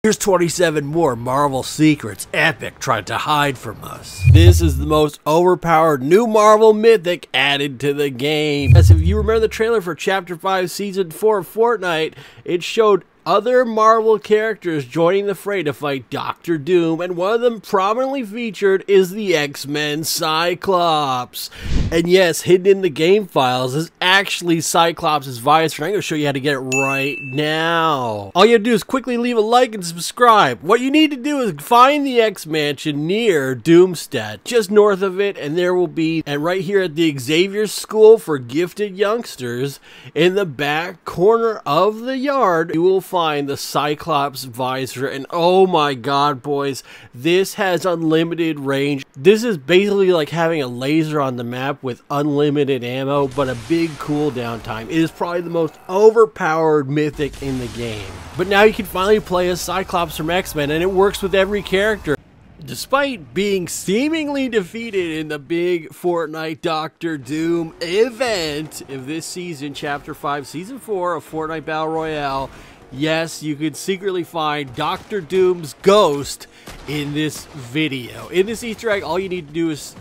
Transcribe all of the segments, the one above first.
Here's 27 more Marvel secrets Epic tried to hide from us. This is the most overpowered new Marvel mythic added to the game. As if you remember the trailer for Chapter 5 Season 4 of Fortnite, it showed other Marvel characters joining the fray to fight Doctor Doom, and one of them prominently featured is the X-Men Cyclops. And yes, hidden in the game files is actually Cyclops' visor. I'm going to show you how to get it right now. All you have to do is quickly leave a like and subscribe. What you need to do is find the X-Mansion near Doomstat, just north of it, and there will be, and right here at the Xavier School for Gifted Youngsters, in the back corner of the yard, you will find the Cyclops visor. And oh my god, boys, this has unlimited range. This is basically like having a laser on the map with unlimited ammo, but a big cooldown time. It is probably the most overpowered mythic in the game. But now you can finally play as Cyclops from X-Men, and it works with every character. Despite being seemingly defeated in the big Fortnite Doctor Doom event of this season, Chapter 5, Season 4 of Fortnite Battle Royale, yes, you could secretly find Doctor Doom's ghost in this video. In this Easter egg, all you need to do is,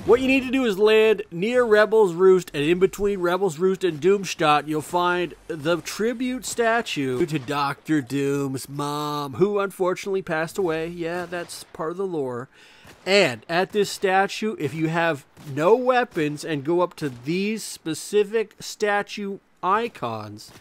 land near Rebel's Roost, and in between Rebel's Roost and Doomstadt, you'll find the tribute statue to Doctor Doom's mom, who unfortunately passed away. Yeah, that's part of the lore. And at this statue, if you have no weapons and go up to these specific statue icons,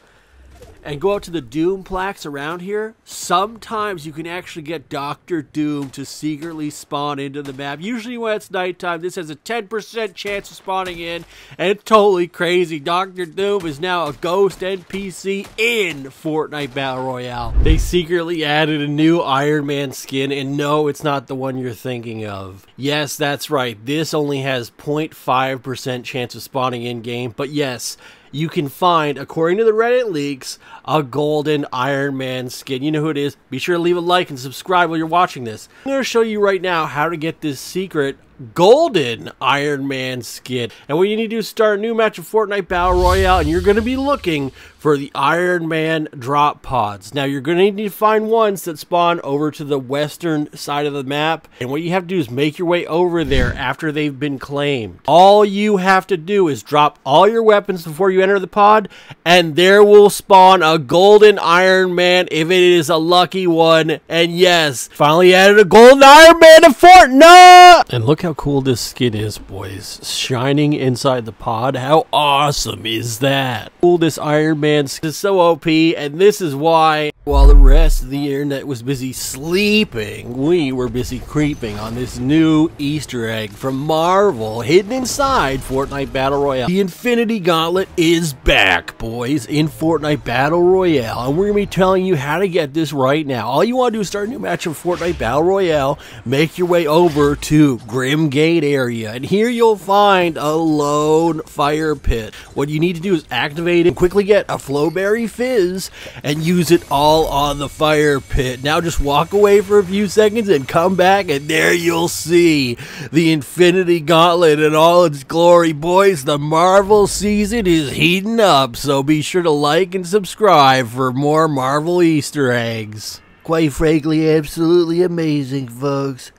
and go out to the Doom plaques around here, sometimes you can actually get Doctor Doom to secretly spawn into the map. Usually when it's nighttime, this has a 10% chance of spawning in, and it's totally crazy. Doctor Doom is now a ghost NPC in Fortnite Battle Royale. They secretly added a new Iron Man skin, and no, it's not the one you're thinking of. Yes, that's right. This only has 0.5% chance of spawning in-game, but yes, you can find, according to the Reddit leaks, a golden Iron Man skin. You know who it is. Be sure to leave a like and subscribe while you're watching this. I'm going to show you right now how to get this secret golden Iron Man skin. And what you need to do is start a new match of Fortnite Battle Royale, and you're going to be looking for the Iron Man drop pods. Now, you're going to need to find ones that spawn over to the western side of the map, and what you have to do is make your way over there after they've been claimed. All you have to do is drop all your weapons before you enter the pod, and there will spawn a golden Iron Man if it is a lucky one. And yes, finally added a golden Iron Man to Fortnite! And look how cool this skin is, boys. Shining inside the pod. How awesome is that? Cool, this Iron Man is so OP, and this is why, while the rest of the internet was busy sleeping, we were busy creeping on this new Easter egg from Marvel hidden inside Fortnite Battle Royale. The Infinity Gauntlet is back, boys, in Fortnite Battle Royale, and we're going to be telling you how to get this right now. All you want to do is start a new match of Fortnite Battle Royale, make your way over to Grim Gate area, and here you'll find a lone fire pit. What you need to do is activate it, quickly get a Flowberry Fizz, and use it all on the fire pit. Now just walk away for a few seconds and come back, and there you'll see the Infinity Gauntlet in all its glory. Boys, the Marvel season is heating up, so be sure to like and subscribe for more Marvel Easter eggs. Quite frankly, absolutely amazing, folks.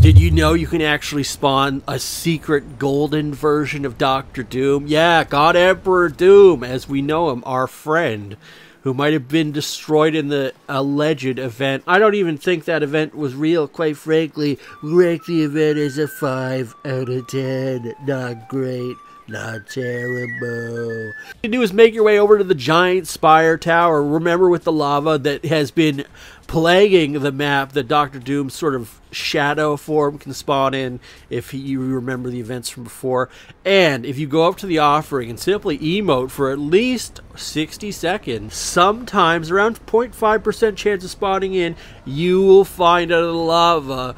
Did you know you can actually spawn a secret golden version of Doctor Doom? Yeah, God Emperor Doom, as we know him, our friend, who might have been destroyed in the alleged event. I don't even think that event was real, quite frankly. Rank the event as a 5 out of 10. Not great. Not terrible. What you do is make your way over to the giant spire tower. Remember, with the lava that has been plaguing the map, that Doctor Doom's sort of shadow form can spawn in, if you remember the events from before. And if you go up to the offering and simply emote for at least 60 seconds, sometimes around 0.5% chance of spawning in, you will find a lava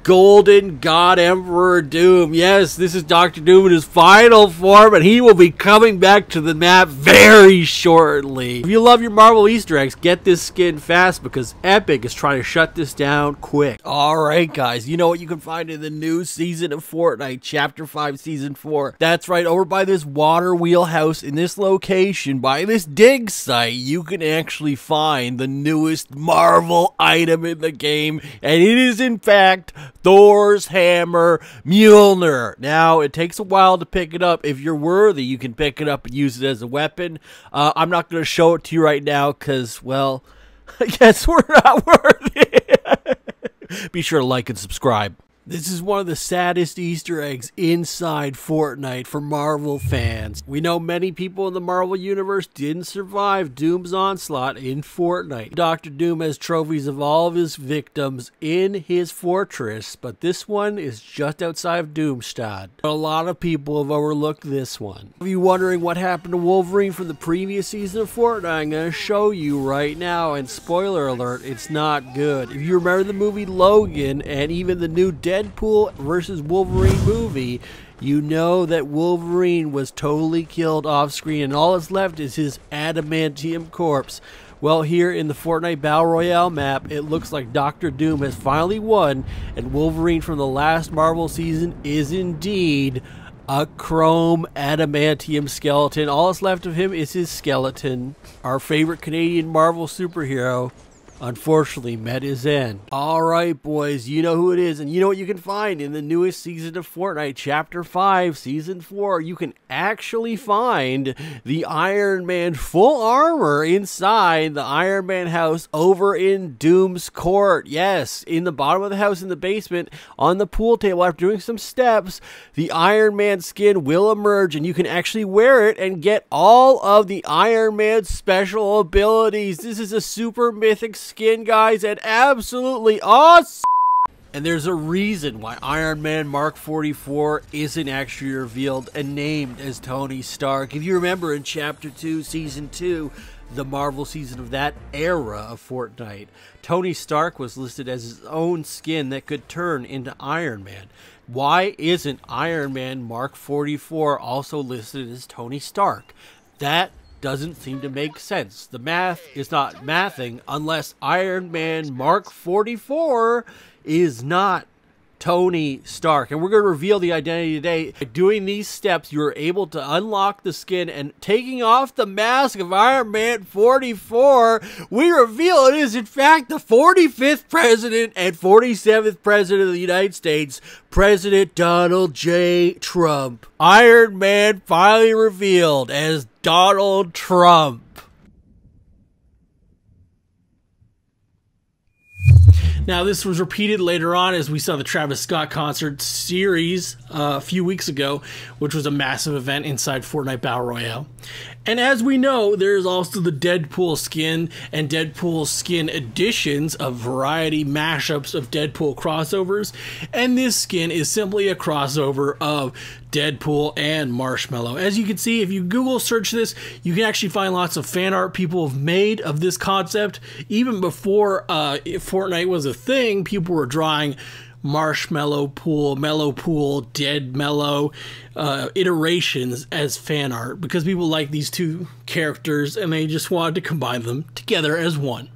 golden God Emperor Doom. Yes, this is Doctor Doom in his final form, and he will be coming back to the map very shortly. If you love your Marvel Easter eggs, get this skin fast, because Epic is trying to shut this down quick. Alright guys, you know what you can find in the new season of Fortnite, Chapter 5 Season 4. That's right, over by this water wheel house in this location by by this dig site, you can actually find the newest Marvel item in the game, and it is in fact Thor's hammer Mjolnir. Now, it takes a while to pick it up. If you're worthy, you can pick it up and use it as a weapon. I'm not going to show it to you right now because, well, I guess we're not worthy. Be sure to like and subscribe. This is one of the saddest Easter eggs inside Fortnite for Marvel fans. We know many people in the Marvel Universe didn't survive Doom's onslaught in Fortnite. Dr. Doom has trophies of all of his victims in his fortress, but this one is just outside of Doomstad. A lot of people have overlooked this one. If you're wondering what happened to Wolverine from the previous season of Fortnite, I'm going to show you right now, and spoiler alert, it's not good. If you remember the movie Logan and even the new Deadpool versus Wolverine movie, you know that Wolverine was totally killed off screen and all that's left is his adamantium corpse. Well, here in the Fortnite Battle Royale map, it looks like Dr. Doom has finally won, and Wolverine from the last Marvel season is indeed a chrome adamantium skeleton. All that's left of him is his skeleton. Our favorite Canadian Marvel superhero unfortunately met his end. Alright boys, you know who it is, and you know what you can find in the newest season of Fortnite, Chapter 5, Season 4. You can actually find the Iron Man full armor inside the Iron Man house over in Doom's Court. Yes, in the bottom of the house in the basement, on the pool table, after doing some steps, the Iron Man skin will emerge, and you can actually wear it and get all of the Iron Man's special abilities. This is a super mythic skin, guys, and absolutely awesome. And there's a reason why Iron Man Mark 44 isn't actually revealed and named as Tony Stark. If you remember in Chapter 2, Season 2, the Marvel season of that era of Fortnite, Tony Stark was listed as his own skin that could turn into Iron Man. Why isn't Iron Man Mark 44 also listed as Tony Stark? That doesn't seem to make sense. The math is not mathing unless Iron Man Mark 44 is not Tony Stark. And we're going to reveal the identity today. By doing these steps, you're able to unlock the skin, and taking off the mask of Iron Man 44, we reveal it is in fact the 45th president and 47th president of the United States, President Donald J. Trump. Iron Man finally revealed as Donald Trump. Now, this was repeated later on as we saw the Travis Scott concert series a few weeks ago, which was a massive event inside Fortnite Battle Royale. And as we know, there's also the Deadpool skin and Deadpool skin editions of variety mashups of Deadpool crossovers. And this skin is simply a crossover of Deadpool and Marshmallow. As you can see, if you Google search this, you can actually find lots of fan art people have made of this concept. Even before Fortnite was a thing, people were drawing Marshmallow Pool, Mellow Pool, Dead Mellow iterations as fan art because people like these two characters and they just wanted to combine them together as one.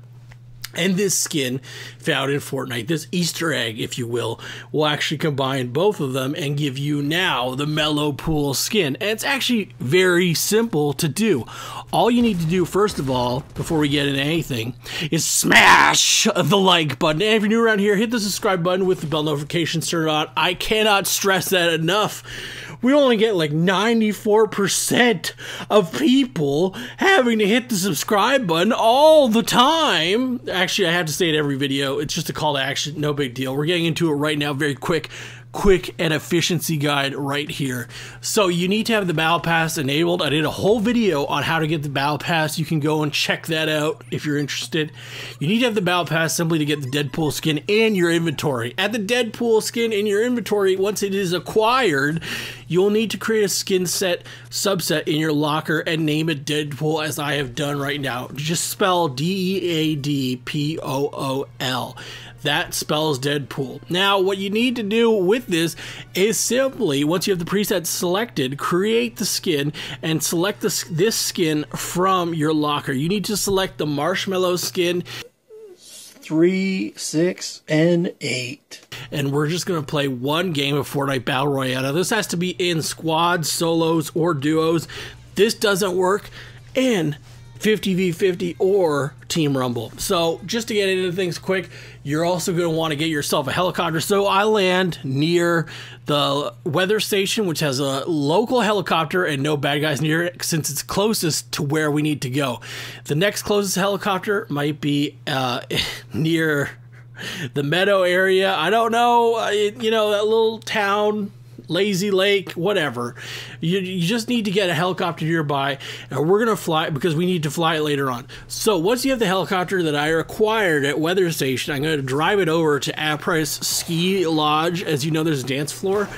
And this skin found in Fortnite, this Easter egg, if you will actually combine both of them and give you now the Mellow Pool skin. And it's actually very simple to do. All you need to do, first of all, before we get into anything, is smash the like button. And if you're new around here, hit the subscribe button with the bell notifications turned on. I cannot stress that enough. We only get like 94% of people having to hit the subscribe button all the time. Actually, I have to say it every video. It's just a call to action. No big deal. We're getting into it right now. Very quick and efficiency guide right here. So you need to have the Battle Pass enabled. I did a whole video on how to get the Battle Pass. You can go and check that out if you're interested. You need to have the Battle Pass simply to get the Deadpool skin in your inventory. Add the Deadpool skin in your inventory. Once it is acquired, you'll need to create a skin set subset in your locker and name it Deadpool, as I have done right now. Just spell D-E-A-D-P-O-O-L. That spells Deadpool. Now, what you need to do with this is simply, once you have the preset selected, create the skin and select this skin from your locker. You need to select the Marshmallow skin 3, 6, and 8. And we're just going to play one game of Fortnite Battle Royale. Now, this has to be in squads, solos, or duos. This doesn't work in 50v50 or Team Rumble. So just to get into things quick, you're also going to want to get yourself a helicopter. So I land near the weather station, which has a local helicopter and no bad guys near it, since it's closest to where we need to go. The next closest helicopter might be near the meadow area. I don't know, you know, that little town, Lazy Lake, whatever. You just need to get a helicopter nearby, and we're gonna fly because we need to fly it later on. So once you have the helicopter that I acquired at weather station, I'm gonna drive it over to Apres Ski Lodge. As you know, there's a dance floor,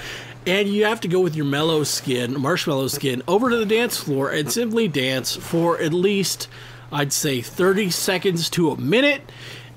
and you have to go with your marshmallow skin over to the dance floor and simply dance for at least, I'd say, 30 seconds to a minute.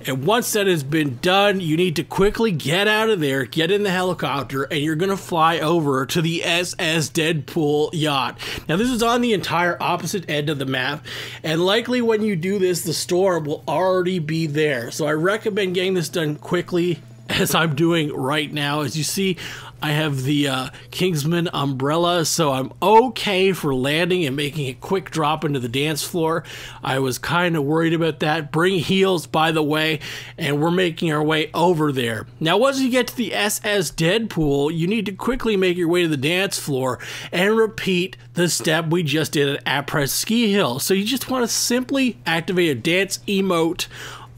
And once that has been done, you need to quickly get out of there, get in the helicopter, and you're going to fly over to the SS Deadpool yacht. Now, this is on the entire opposite end of the map, and likely when you do this, the storm will already be there. So I recommend getting this done quickly, as I'm doing right now. As you see, I have the Kingsman umbrella, so I'm okay for landing and making a quick drop into the dance floor. I was kind of worried about that. Bring heels, by the way, and we're making our way over there. Now, once you get to the SS Deadpool, you need to quickly make your way to the dance floor and repeat the step we just did at Apres Ski Hill. So you just want to simply activate a dance emote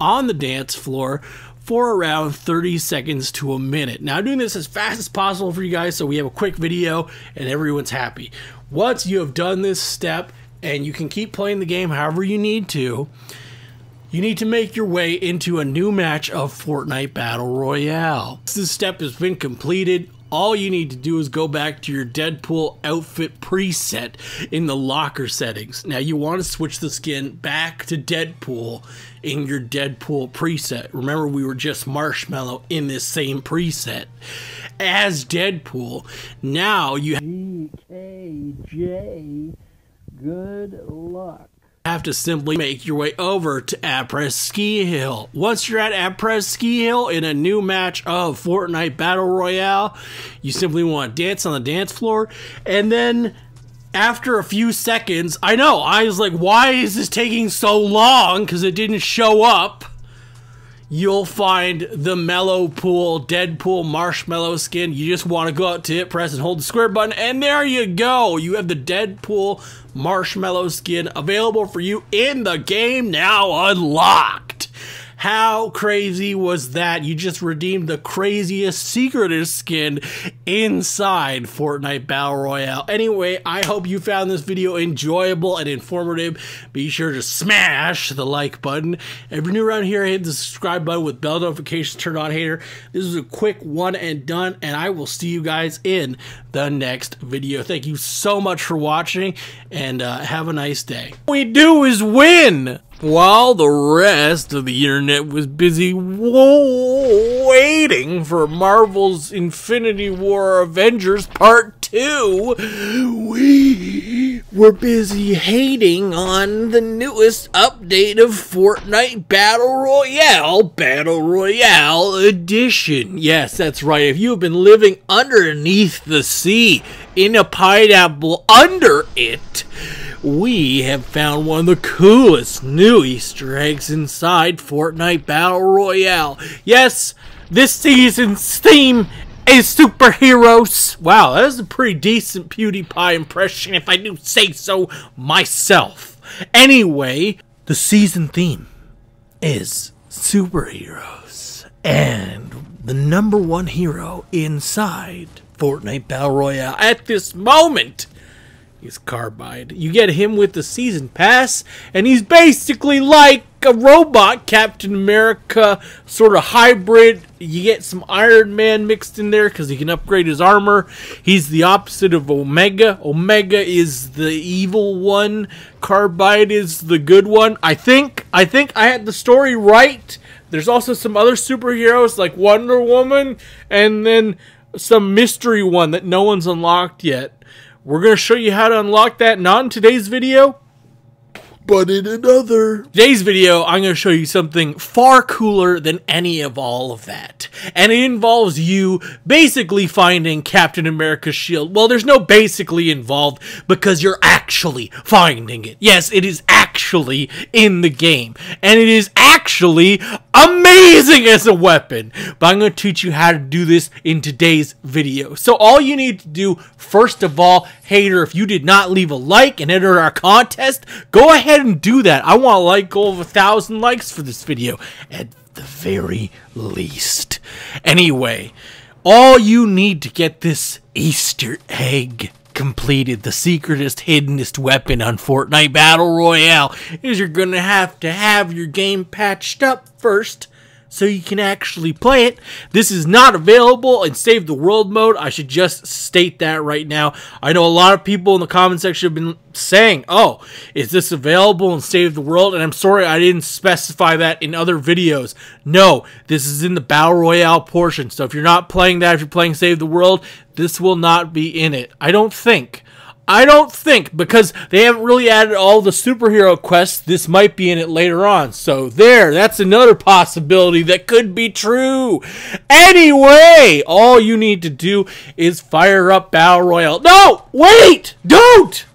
on the dance floor for around 30 seconds to a minute. Now, I'm doing this as fast as possible for you guys so we have a quick video and everyone's happy. Once you have done this step, and you can keep playing the game however you need to make your way into a new match of Fortnite Battle Royale. This step has been completed. All you need to do is go back to your Deadpool outfit preset in the locker settings. Now, you want to switch the skin back to Deadpool in your Deadpool preset. Remember, we were just Marshmallow in this same preset as Deadpool. Now you GKJ, good luck. Have to simply make your way over to Apres Ski Hill. Once you're at Apres Ski Hill in a new match of Fortnite Battle Royale, you simply want to dance on the dance floor, and then after a few seconds, I know, I was like, why is this taking so long? Because it didn't show up. You'll find the Mellow Pool Deadpool Marshmallow skin. You just want to go out to it, press and hold the square button, and there you go. You have the Deadpool Marshmallow skin available for you in the game, now unlocked. How crazy was that? You just redeemed the craziest secretive skin inside Fortnite Battle Royale. Anyway, I hope you found this video enjoyable and informative. Be sure to smash the like button. If you're new around here, hit the subscribe button with bell notifications turned on. Hater. This is a quick one and done, and I will see you guys in the next video. Thank you so much for watching, and have a nice day. All we do is win! While the rest of the internet was busy waiting for Marvel's Infinity War Avengers Part 2, we were busy hating on the newest update of Fortnite Battle Royale Edition. Yes, that's right. If you have been living underneath the sea in a pineapple under it, we have found one of the coolest new Easter eggs inside Fortnite Battle Royale. Yes, this season's theme is superheroes. Wow, that was a pretty decent PewDiePie impression, if I do say so myself. Anyway, the season theme is superheroes. And the #1 hero inside Fortnite Battle Royale at this moment is Carbide. You get him with the season pass, and he's basically like a robot Captain America sort of hybrid. You get some Iron Man mixed in there because he can upgrade his armor. He's the opposite of Omega. Omega is the evil one. Carbide is the good one. I think I had the story right. There's also some other superheroes like Wonder Woman, and then some mystery one that no one's unlocked yet. We're going to show you how to unlock that, not in today's video, but in another. Today's video, I'm going to show you something far cooler than any of all of that. And it involves you basically finding Captain America's shield. Well, there's no basically involved because you're actually finding it. Yes, it is actually in the game. And it is actually amazing as a weapon. But I'm going to teach you how to do this in today's video. So all you need to do, first of all, hater, if you did not leave a like and enter our contest, go ahead and do that. I want a like goal of 1,000 likes for this video at the very least. Anyway, all you need to get this Easter egg completed, the secretest, hiddenest weapon on Fortnite Battle Royale, is you're going to have your game patched up first so you can actually play it. This is not available in Save the World mode. I should just state that right now. I know a lot of people in the comment section have been saying, oh, is this available in Save the World? And I'm sorry I didn't specify that in other videos. No, this is in the Battle Royale portion. So if you're not playing that, if you're playing Save the World, this will not be in it. I don't think, because they haven't really added all the superhero quests. This might be in it later on. So that's another possibility that could be true. Anyway, all you need to do is fire up Battle Royale. No, wait, don't!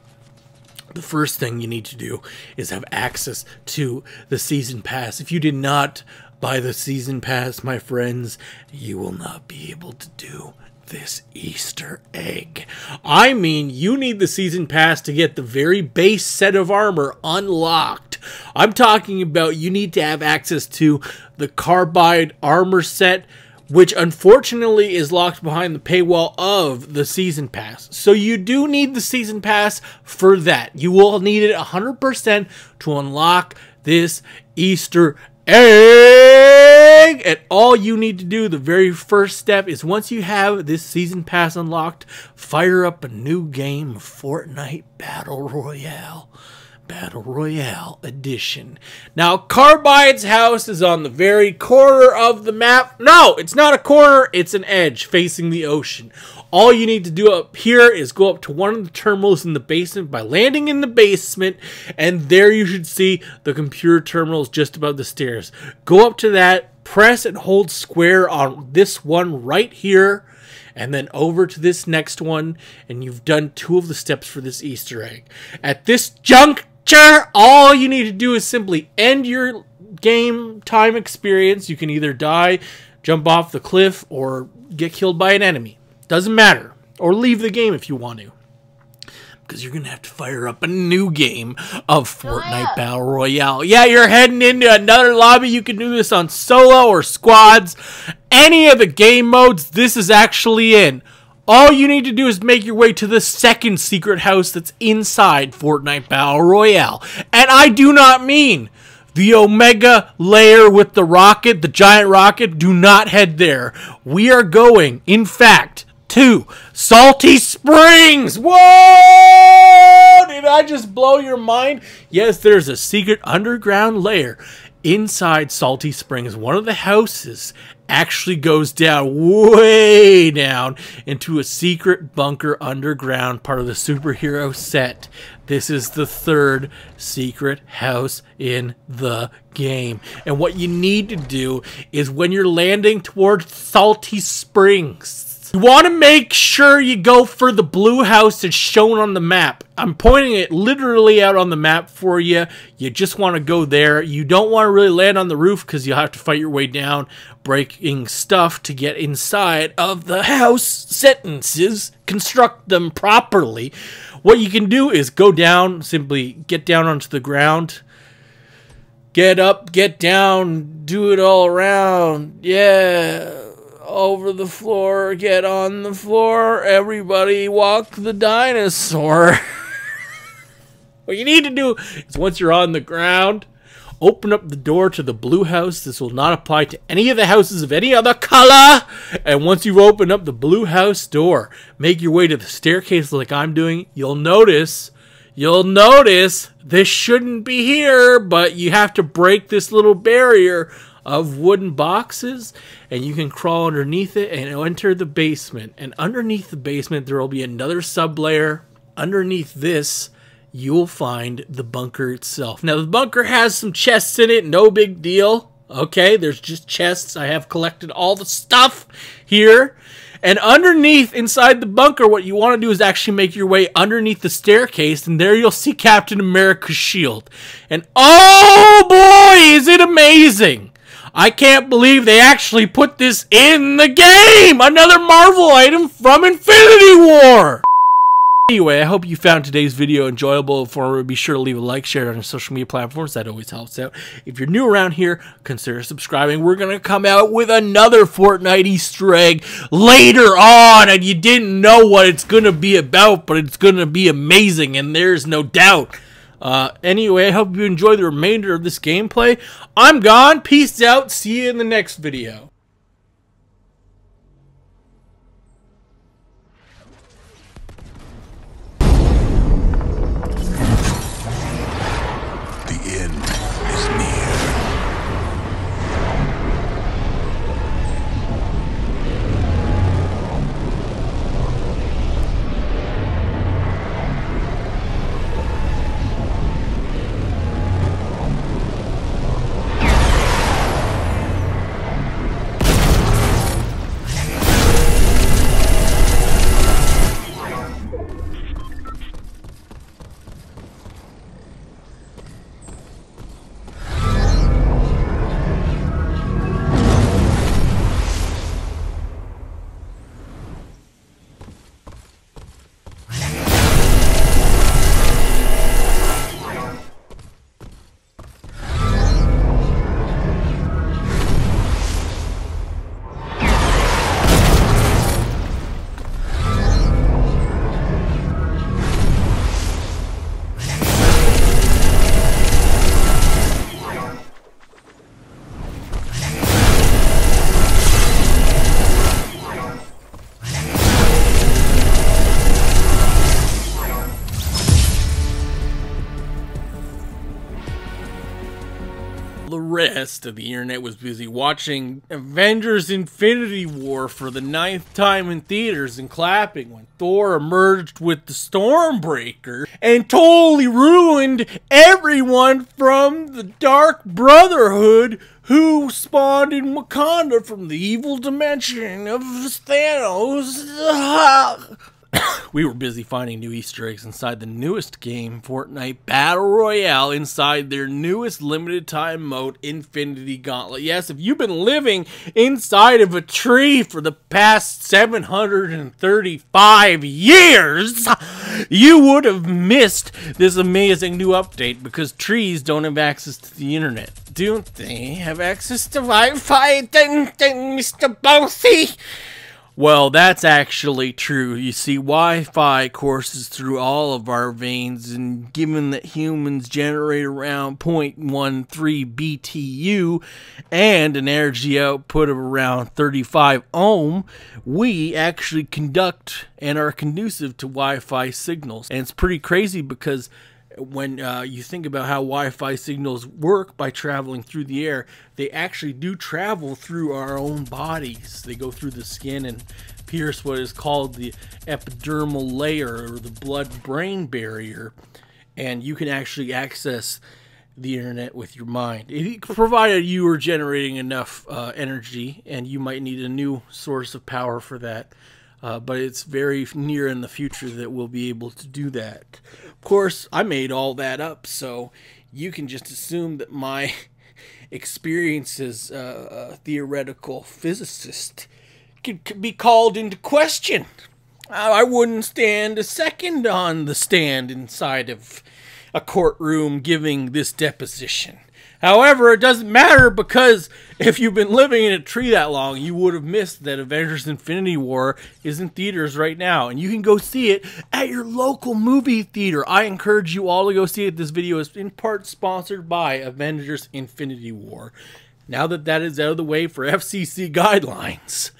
The first thing you need to do is have access to the Season Pass. If you did not buy the Season Pass, my friends, you will not be able to do this Easter egg. I mean, you need the Season Pass to get the very base set of armor unlocked. I'm talking about you need to have access to the carbide armor set, which unfortunately is locked behind the paywall of the Season Pass. So you do need the Season Pass for that. You will need it 100% to unlock this Easter egg. And all you need to do, the very first step, is once you have this Season Pass unlocked, fire up a new game of Fortnite Battle Royale. Battle Royale Edition. Now, Carbide's house is on the very corner of the map. No, it's not a corner, it's an edge facing the ocean. All you need to do up here is go up to one of the terminals in the basement by landing in the basement, and there you should see the computer terminals just above the stairs. Go up to that, press and hold square on this one right here, and then over to this next one, and you've done 2 of the steps for this Easter egg. At this juncture, all you need to do is simply end your game time experience. You can either die, jump off the cliff, or get killed by an enemy. Doesn't matter. Or leave the game if you want to, because you're going to have to fire up a new game of Fortnite Battle Royale. Yeah, you're heading into another lobby. You can do this on solo or squads. Any of the game modes this is actually in. All you need to do is make your way to the second secret house that's inside Fortnite Battle Royale. And I do not mean the Omega layer with the rocket, the giant rocket. Do not head there. We are going, in fact, to Salty Springs. Whoa! Did I just blow your mind? Yes, there's a secret underground layer inside Salty Springs. One of the houses actually goes down, way down, into a secret bunker underground, part of the superhero set. This is the 3rd secret house in the game. And what you need to do is when you're landing towards Salty Springs, you want to make sure you go for the blue house that's shown on the map. I'm pointing it literally out on the map for you. You just want to go there. You don't want to really land on the roof because you'll have to fight your way down, breaking stuff to get inside of the house sentences, construct them properly. What you can do is go down, simply get down onto the ground, get up, get down, do it all around. Yeah. Over the floor, get on the floor, everybody walk the dinosaur. What you need to do is once you're on the ground, open up the door to the blue house. This will not apply to any of the houses of any other color. And once you've opened up the blue house door, make your way to the staircase like I'm doing. You'll notice this shouldn't be here, but you have to break this little barrier of wooden boxes, and you can crawl underneath it and enter the basement. And underneath the basement, there will be another sub-layer. Underneath this, you'll find the bunker itself. Now, the bunker has some chests in it, no big deal. Okay, there's just chests. I have collected all the stuff here. And underneath, inside the bunker, what you want to do is actually make your way underneath the staircase, and there you'll see Captain America's shield. And oh boy, is it amazing! I can't believe they actually put this in the game! Another Marvel item from Infinity War! Anyway, I hope you found today's video enjoyable and informative. Be sure to leave a like, share it on your social media platforms. That always helps out. If you're new around here, consider subscribing. We're going to come out with another Fortnite Easter egg later on, and you didn't know what it's going to be about, but it's going to be amazing, and there's no doubt. Anyway, I hope you enjoy the remainder of this gameplay. I'm gone. Peace out. See you in the next video. The rest of the internet was busy watching Avengers Infinity War for the 9th time in theaters and clapping when Thor emerged with the Stormbreaker and totally ruined everyone from the Dark Brotherhood who spawned in Wakanda from the evil dimension of Thanos. We were busy finding new Easter eggs inside the newest game, Fortnite Battle Royale, inside their newest limited time mode, Infinity Gauntlet. Yes, if you've been living inside of a tree for the past 735 years, you would have missed this amazing new update because trees don't have access to the internet. Don't they have access to Wi-Fi, Mr. Bossy? Well, that's actually true. You see, Wi-Fi courses through all of our veins, and given that humans generate around 0.13 BTU and an energy output of around 35 ohm, we actually conduct and are conducive to Wi-Fi signals. And it's pretty crazy because when you think about how Wi-Fi signals work by traveling through the air, they actually do travel through our own bodies. They go through the skin and pierce what is called the epidermal layer or the blood-brain barrier, and you can actually access the internet with your mind, provided you are generating enough energy, and you might need a new source of power for that. But it's very near in the future that we'll be able to do that. Of course, I made all that up, so you can just assume that my experience as a theoretical physicist could be called into question. I wouldn't stand a second on the stand inside of a courtroom giving this deposition. However, it doesn't matter because if you've been living in a tree that long, you would have missed that Avengers Infinity War is in theaters right now. And you can go see it at your local movie theater. I encourage you all to go see it. This video is in part sponsored by Avengers Infinity War. Now that that is out of the way for FCC guidelines,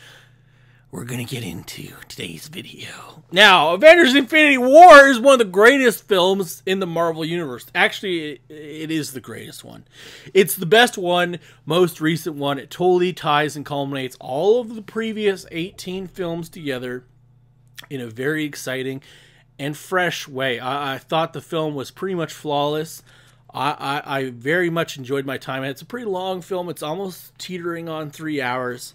we're going to get into today's video. Now, Avengers Infinity War is one of the greatest films in the Marvel Universe. Actually, it is the greatest one. It's the best one, most recent one. It totally ties and culminates all of the previous 18 films together in a very exciting and fresh way. I thought the film was pretty much flawless. I very much enjoyed my time. It's a pretty long film. It's almost teetering on 3 hours.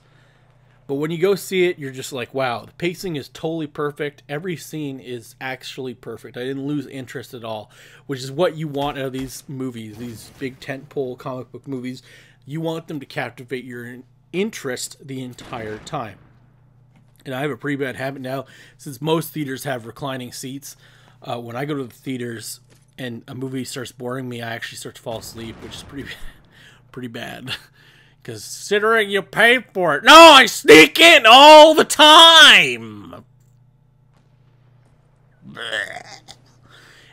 But when you go see it, you're just like, wow, the pacing is totally perfect. Every scene is actually perfect. I didn't lose interest at all, which is what you want out of these movies, these big tentpole comic book movies. You want them to captivate your interest the entire time. And I have a pretty bad habit now, since most theaters have reclining seats. When I go to the theaters and a movie starts boring me, I actually start to fall asleep, which is pretty bad. Considering you paid for it. No, I sneak in all the time!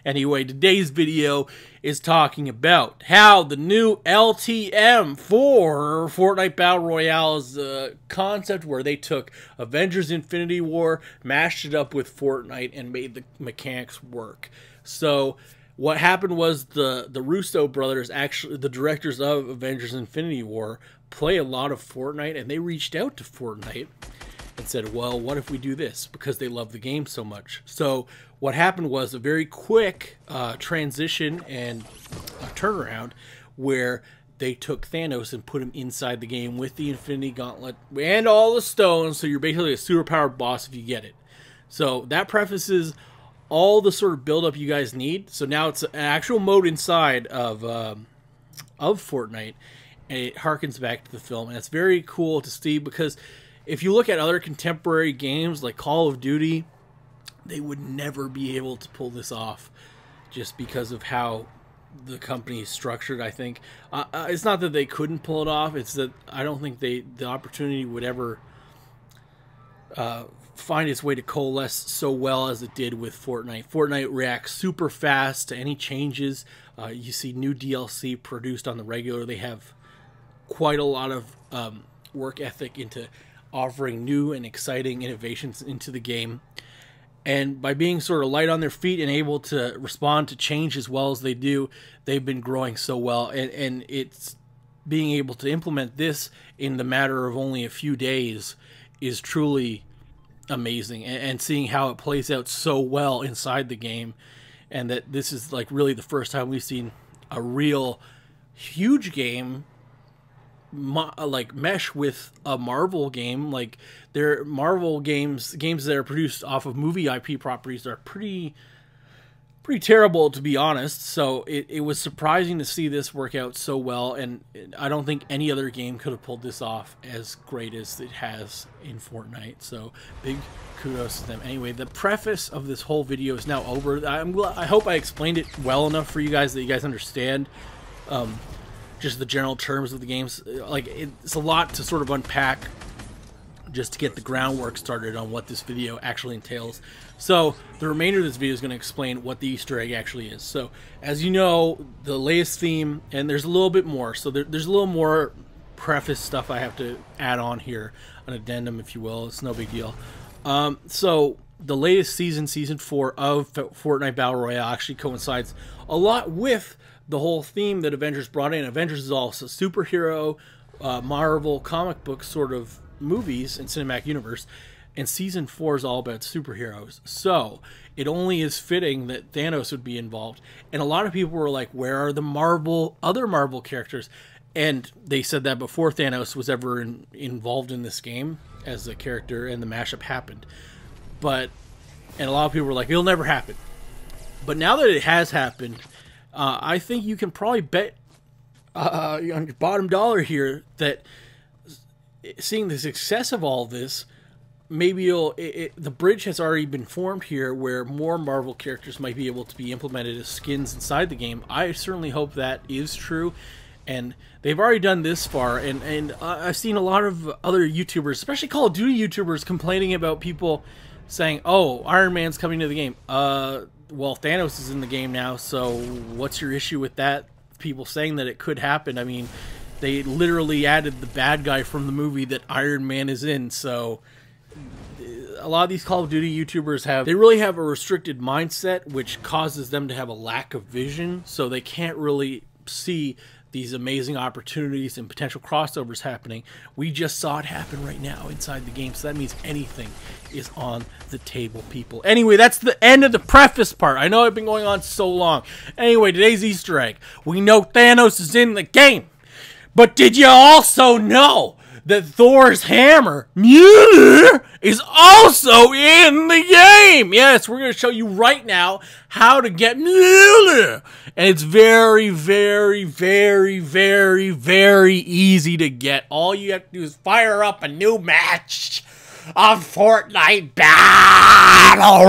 Anyway, today's video is talking about how the new LTM for Fortnite Battle Royale is a concept where they took Avengers Infinity War, mashed it up with Fortnite, and made the mechanics work. So what happened was the Russo brothers, actually the directors of Avengers Infinity War, play a lot of Fortnite, and they reached out to Fortnite and said, well, what if we do this? Because they love the game so much. So what happened was a very quick transition and a turnaround where they took Thanos and put him inside the game with the Infinity Gauntlet and all the stones, so you're basically a superpowered boss if you get it. So that prefaces all the sort of build-up you guys need. So now it's an actual mode inside of Fortnite, and it harkens back to the film, and it's very cool to see, because if you look at other contemporary games like Call of Duty, they would never be able to pull this off just because of how the company is structured, I think. It's not that they couldn't pull it off, it's that I don't think the opportunity would ever find its way to coalesce so well as it did with Fortnite. Fortnite reacts super fast to any changes. You see new DLC produced on the regular. They have quite a lot of work ethic into offering new and exciting innovations into the game. And by being sort of light on their feet and able to respond to change as well as they do, they've been growing so well. And it's being able to implement this in the matter of only a few days is truly amazing. And seeing how it plays out so well inside the game, and that this is like really the first time we've seen a real huge game like mesh with a Marvel game. Like, their Marvel games that are produced off of movie IP properties are pretty terrible, to be honest. So it was surprising to see this work out so well, and I don't think any other game could have pulled this off as great as it has in Fortnite. So big kudos to them. Anyway, the preface of this whole video is now over. I hope I explained it well enough for you guys that you guys understand just the general terms of the games. Like, it's a lot to sort of unpack just to get the groundwork started on what this video actually entails. So the remainder of this video is going to explain what the Easter egg actually is. So as you know, the latest theme, and there's a little bit more, so there's a little more preface stuff I have to add on here, an addendum if you will. It's no big deal. So the latest season 4 of Fortnite Battle Royale actually coincides a lot with the whole theme that Avengers brought in. Avengers is also superhero, Marvel comic book sort of movies and cinematic universe, and season 4 is all about superheroes. So it only is fitting that Thanos would be involved. And a lot of people were like, where are the other Marvel characters? And they said that before Thanos was ever involved in this game as a character, and the mashup happened. And a lot of people were like, it'll never happen. But now that it has happened, I think you can probably bet on your bottom dollar here that seeing the success of all this, maybe the bridge has already been formed here where more Marvel characters might be able to be implemented as skins inside the game. I certainly hope that is true, and they've already done this far. And I've seen a lot of other YouTubers, especially Call of Duty YouTubers, complaining about people saying, "Oh, Iron Man's coming to the game." Well, Thanos is in the game now, so what's your issue with that? People saying that it could happen. I mean, they literally added the bad guy from the movie that Iron Man is in, so a lot of these Call of Duty YouTubers they really have a restricted mindset, which causes them to have a lack of vision, so they can't really see these amazing opportunities and potential crossovers happening. We just saw it happen right now inside the game, so that means anything is on the table, people. Anyway, that's the end of the preface part. I know I've been going on so long. Anyway, today's Easter egg. We know Thanos is in the game, but did you also know that Thor's hammer, Mjolnir, is also in the game? Yes, we're going to show you right now how to get Mjolnir. And it's very, very, very, very, very easy to get. All you have to do is fire up a new match of Fortnite Battle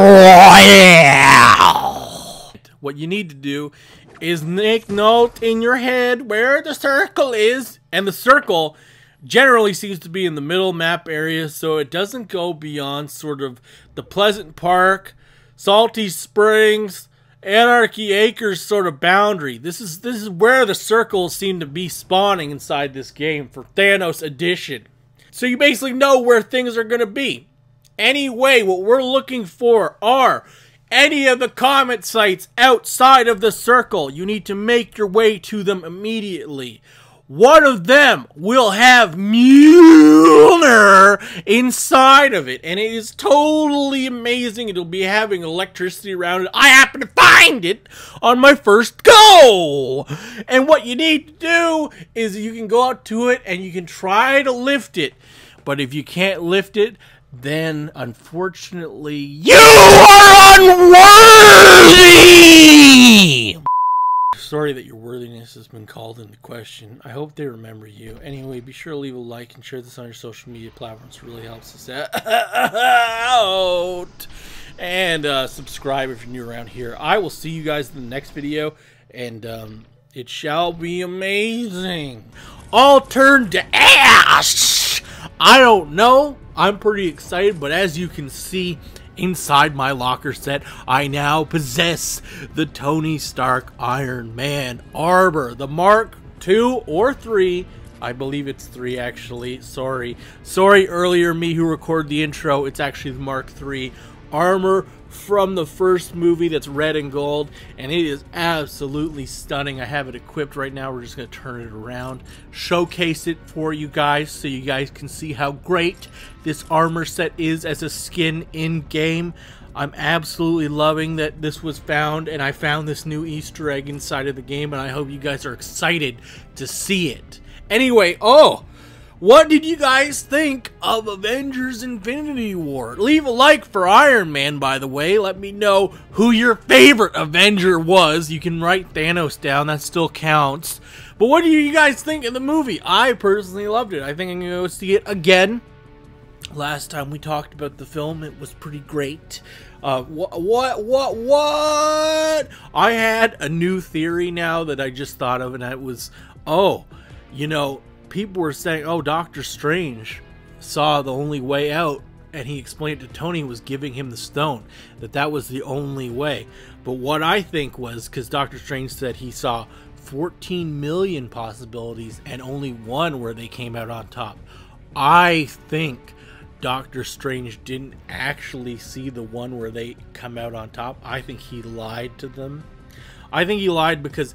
Royale. What you need to do is make note in your head where the circle is. And the circle generally seems to be in the middle map area, so it doesn't go beyond sort of the Pleasant Park, Salty Springs, Anarchy Acres sort of boundary. This is where the circles seem to be spawning inside this game for Thanos Edition. So you basically know where things are going to be. Anyway, what we're looking for are any of the comment sites outside of the circle. You need to make your way to them immediately. One of them will have Mjolnir inside of it, and it is totally amazing. It'll be having electricity around it. I happen to find it on my first go. And what you need to do is you can go out to it and you can try to lift it. But if you can't lift it, then unfortunately you are unworthy! Sorry that your worthiness has been called into question. I hope they remember you. Anyway, be sure to leave a like and share this on your social media platforms. It really helps us out. And subscribe if you're new around here. I will see you guys in the next video, and it shall be amazing. All turned to ash! I don't know. I'm pretty excited, but as you can see, inside my locker set, I now possess the Tony Stark Iron Man armor, the Mark II or 3. I believe it's 3 actually. Sorry earlier, me who recorded the intro. It's actually the Mark III armor from the first movie that's red and gold, and it is absolutely stunning. I have it equipped right now. We're just going to turn it around, showcase it for you guys so you guys can see how great this armor set is as a skin in game. I'm absolutely loving that this was found, and I found this new Easter egg inside of the game, and I hope you guys are excited to see it. Anyway, what did you guys think of Avengers Infinity War? Leave a like for Iron Man, by the way. Let me know who your favorite Avenger was. You can write Thanos down. That still counts. But what do you guys think of the movie? I personally loved it. I think I'm going to go see it again. Last time we talked about the film, it was pretty great. What? I had a new theory now that I just thought of, and that was, people were saying, Doctor Strange saw the only way out, and he explained to Tony was giving him the stone, that was the only way. But what I think was, because Doctor Strange said he saw 14 million possibilities and only one where they came out on top. I think Doctor Strange didn't actually see the one where they come out on top. I think he lied to them. I think he lied because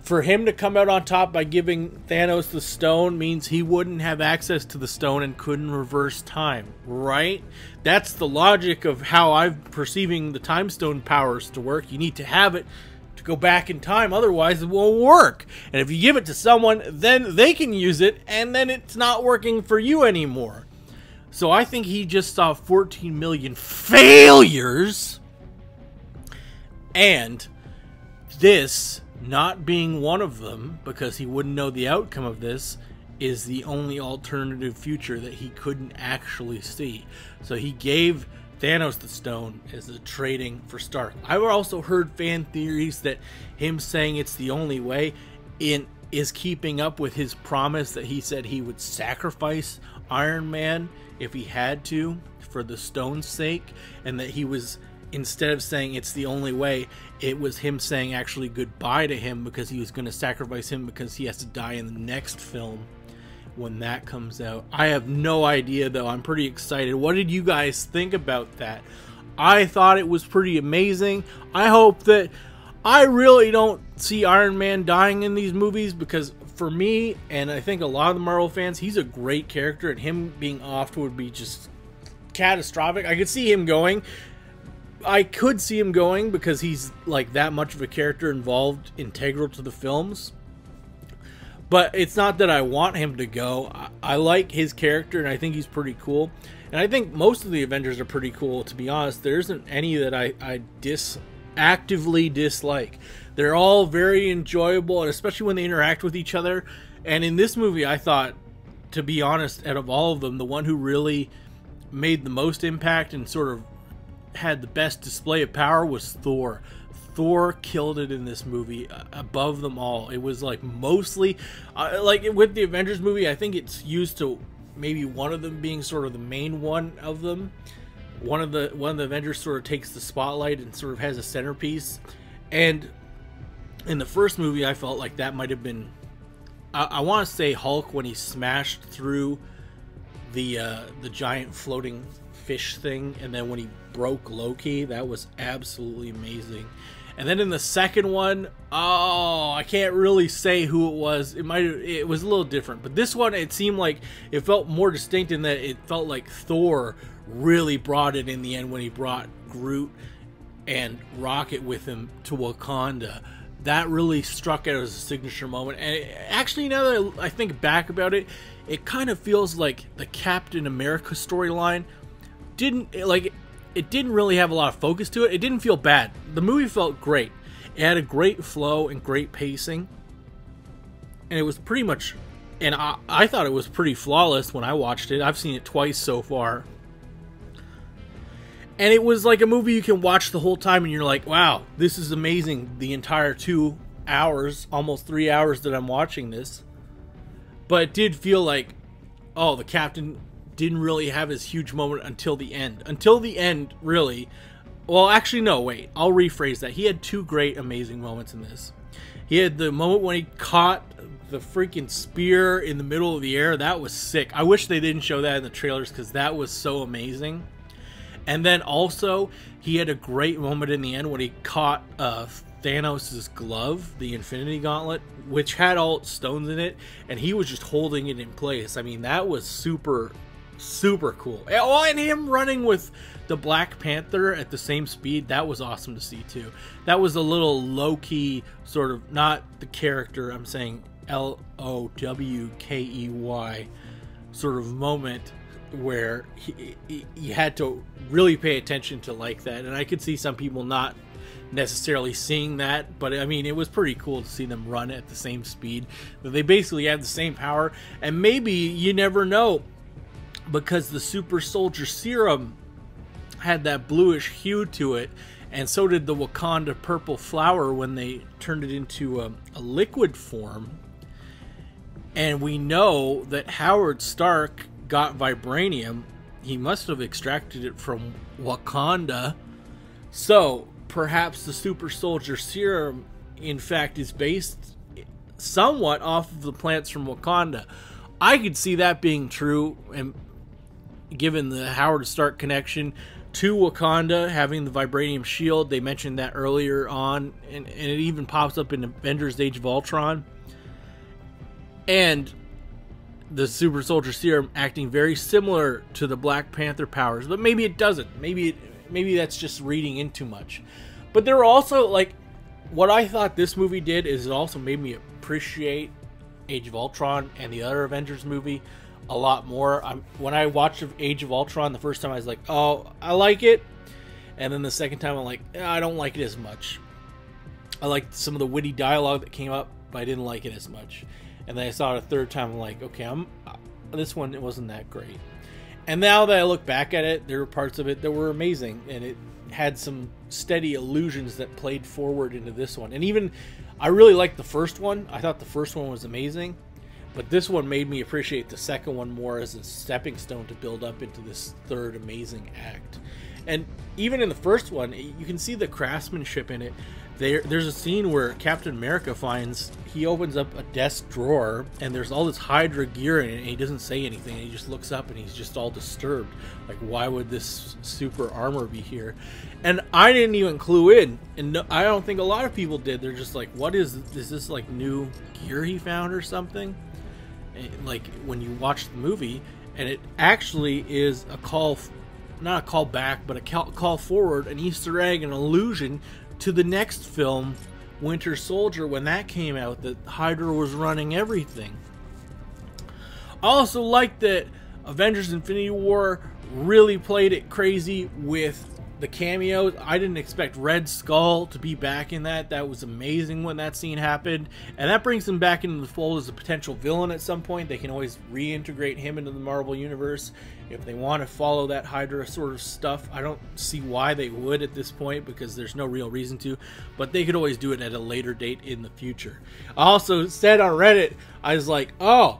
for him to come out on top by giving Thanos the stone means he wouldn't have access to the stone and couldn't reverse time, right? That's the logic of how I'm perceiving the time stone powers to work. You need to have it to go back in time, otherwise it won't work. And if you give it to someone, then they can use it, and then it's not working for you anymore. So I think he just saw 14 million failures, and this not being one of them, because he wouldn't know the outcome of this, is the only alternative future that he couldn't actually see. So he gave Thanos the stone as a trading for Stark. I've also heard fan theories that him saying it's the only way is keeping up with his promise that he said he would sacrifice Iron Man if he had to for the stone's sake, and that he was, instead of saying it's the only way, it was him saying actually goodbye to him because he was going to sacrifice him because he has to die in the next film when that comes out. I have no idea, though. I'm pretty excited. What did you guys think about that? I thought it was pretty amazing. I hope that I really don't see Iron Man dying in these movies, because for me, and I think a lot of the Marvel fans, he's a great character, and him being offed would be just catastrophic. I could see him going. I could see him going because he's like that much of a character involved, integral to the films. But it's not that I want him to go. I like his character, and I think he's pretty cool. And I think most of the Avengers are pretty cool, to be honest. There isn't any that I actively dislike. They're all very enjoyable, and especially when they interact with each other. And in this movie, I thought, to be honest, out of all of them, the one who really made the most impact and sort of had the best display of power was Thor. Thor killed it in this movie above them all. It was like mostly like with the Avengers movie, I think it's used to maybe one of them being sort of the main one of them. One of the Avengers sort of takes the spotlight and sort of has a centerpiece. And in the first movie, I felt like that might have been, I want to say Hulk when he smashed through the giant floating fish thing, and then when he broke Loki, that was absolutely amazing. And then in the second one, oh, I can't really say who it was. It was a little different, but this one, it seemed like it felt more distinct in that it felt like Thor really brought it in the end when he brought Groot and Rocket with him to Wakanda. That really struck out as a signature moment. And actually, now that I think back about it, it kind of feels like the Captain America storyline it didn't really have a lot of focus to it. It didn't feel bad. The movie felt great. It had a great flow and great pacing. And it was pretty much, and I thought it was pretty flawless when I watched it. I've seen it twice so far. And it was like a movie you can watch the whole time and you're like, wow, this is amazing. The entire 2 hours, almost 3 hours that I'm watching this. But it did feel like, oh, the Captain didn't really have his huge moment until the end. Until the end, really. Well, actually, no, wait. I'll rephrase that. He had 2 great, amazing moments in this. He had the moment when he caught the freaking spear in the middle of the air. That was sick. I wish they didn't show that in the trailers because that was so amazing. And then also, he had a great moment in the end when he caught Thanos' glove, the Infinity Gauntlet, which had all stones in it, and he was just holding it in place. I mean, that was super cool. Oh, and him running with the Black Panther at the same speed, that was awesome to see too. That was a little low-key sort of, not the character, I'm saying Lowkey sort of moment where you had to really pay attention to like that. And I could see some people not necessarily seeing that, but I mean, it was pretty cool to see them run at the same speed. They basically had the same power, and maybe, you never know, because the super soldier serum had that bluish hue to it, and so did the Wakanda purple flower when they turned it into a liquid form. And we know that Howard Stark got vibranium. He must have extracted it from Wakanda. So perhaps the super soldier serum, in fact, is based somewhat off of the plants from Wakanda. I could see that being true, and given the Howard Stark connection to Wakanda, having the vibranium shield, they mentioned that earlier on, and it even pops up in Avengers Age of Ultron. And the super soldier serum acting very similar to the Black Panther powers, but maybe it doesn't. Maybe that's just reading in too much. But there were also, like, what I thought this movie did is it also made me appreciate Age of Ultron and the other Avengers movie a lot more. When I watched Age of Ultron the first time, I was like, oh, I like it. And then the second time, I'm like, I don't like it as much. I liked some of the witty dialogue that came up, but I didn't like it as much. And then I saw it a third time, I'm like, okay, this one, it wasn't that great. And now that I look back at it, there were parts of it that were amazing, and it had some steady allusions that played forward into this one. And even, I really liked the first one. I thought the first one was amazing, but this one made me appreciate the second one more as a stepping stone to build up into this third amazing act. And even in the first one, you can see the craftsmanship in it. there's a scene where Captain America he opens up a desk drawer and there's all this Hydra gear in it, and he doesn't say anything, and he just looks up and he's just all disturbed, like, why would this super armor be here? And I didn't even clue in, and no, I don't think a lot of people did. They're just like, what is this, like new gear he found or something? And, like, when you watch the movie, and it actually is a not a call back, but a call forward, an Easter egg, an allusion to the next film, Winter Soldier, when that came out, that Hydra was running everything. I also like that Avengers Infinity War really played it crazy with the cameos. I didn't expect Red Skull to be back in that. That was amazing when that scene happened. And that brings him back into the fold as a potential villain at some point. They can always reintegrate him into the Marvel Universe if they want to follow that Hydra sort of stuff. I don't see why they would at this point, because there's no real reason to. But they could always do it at a later date in the future. I also said on Reddit, I was like, oh,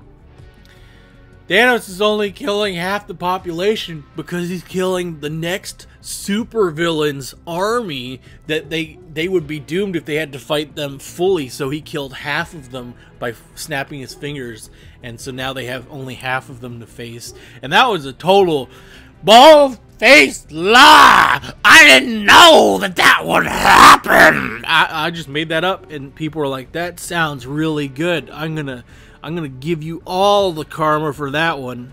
Thanos is only killing half the population because he's killing the next supervillain's army that they would be doomed if they had to fight them fully. So he killed half of them by snapping his fingers, and so now they have only half of them to face. And that was a total bald-faced lie. I didn't know that would happen. I just made that up, and people were like, that sounds really good. I'm gonna give you all the karma for that one.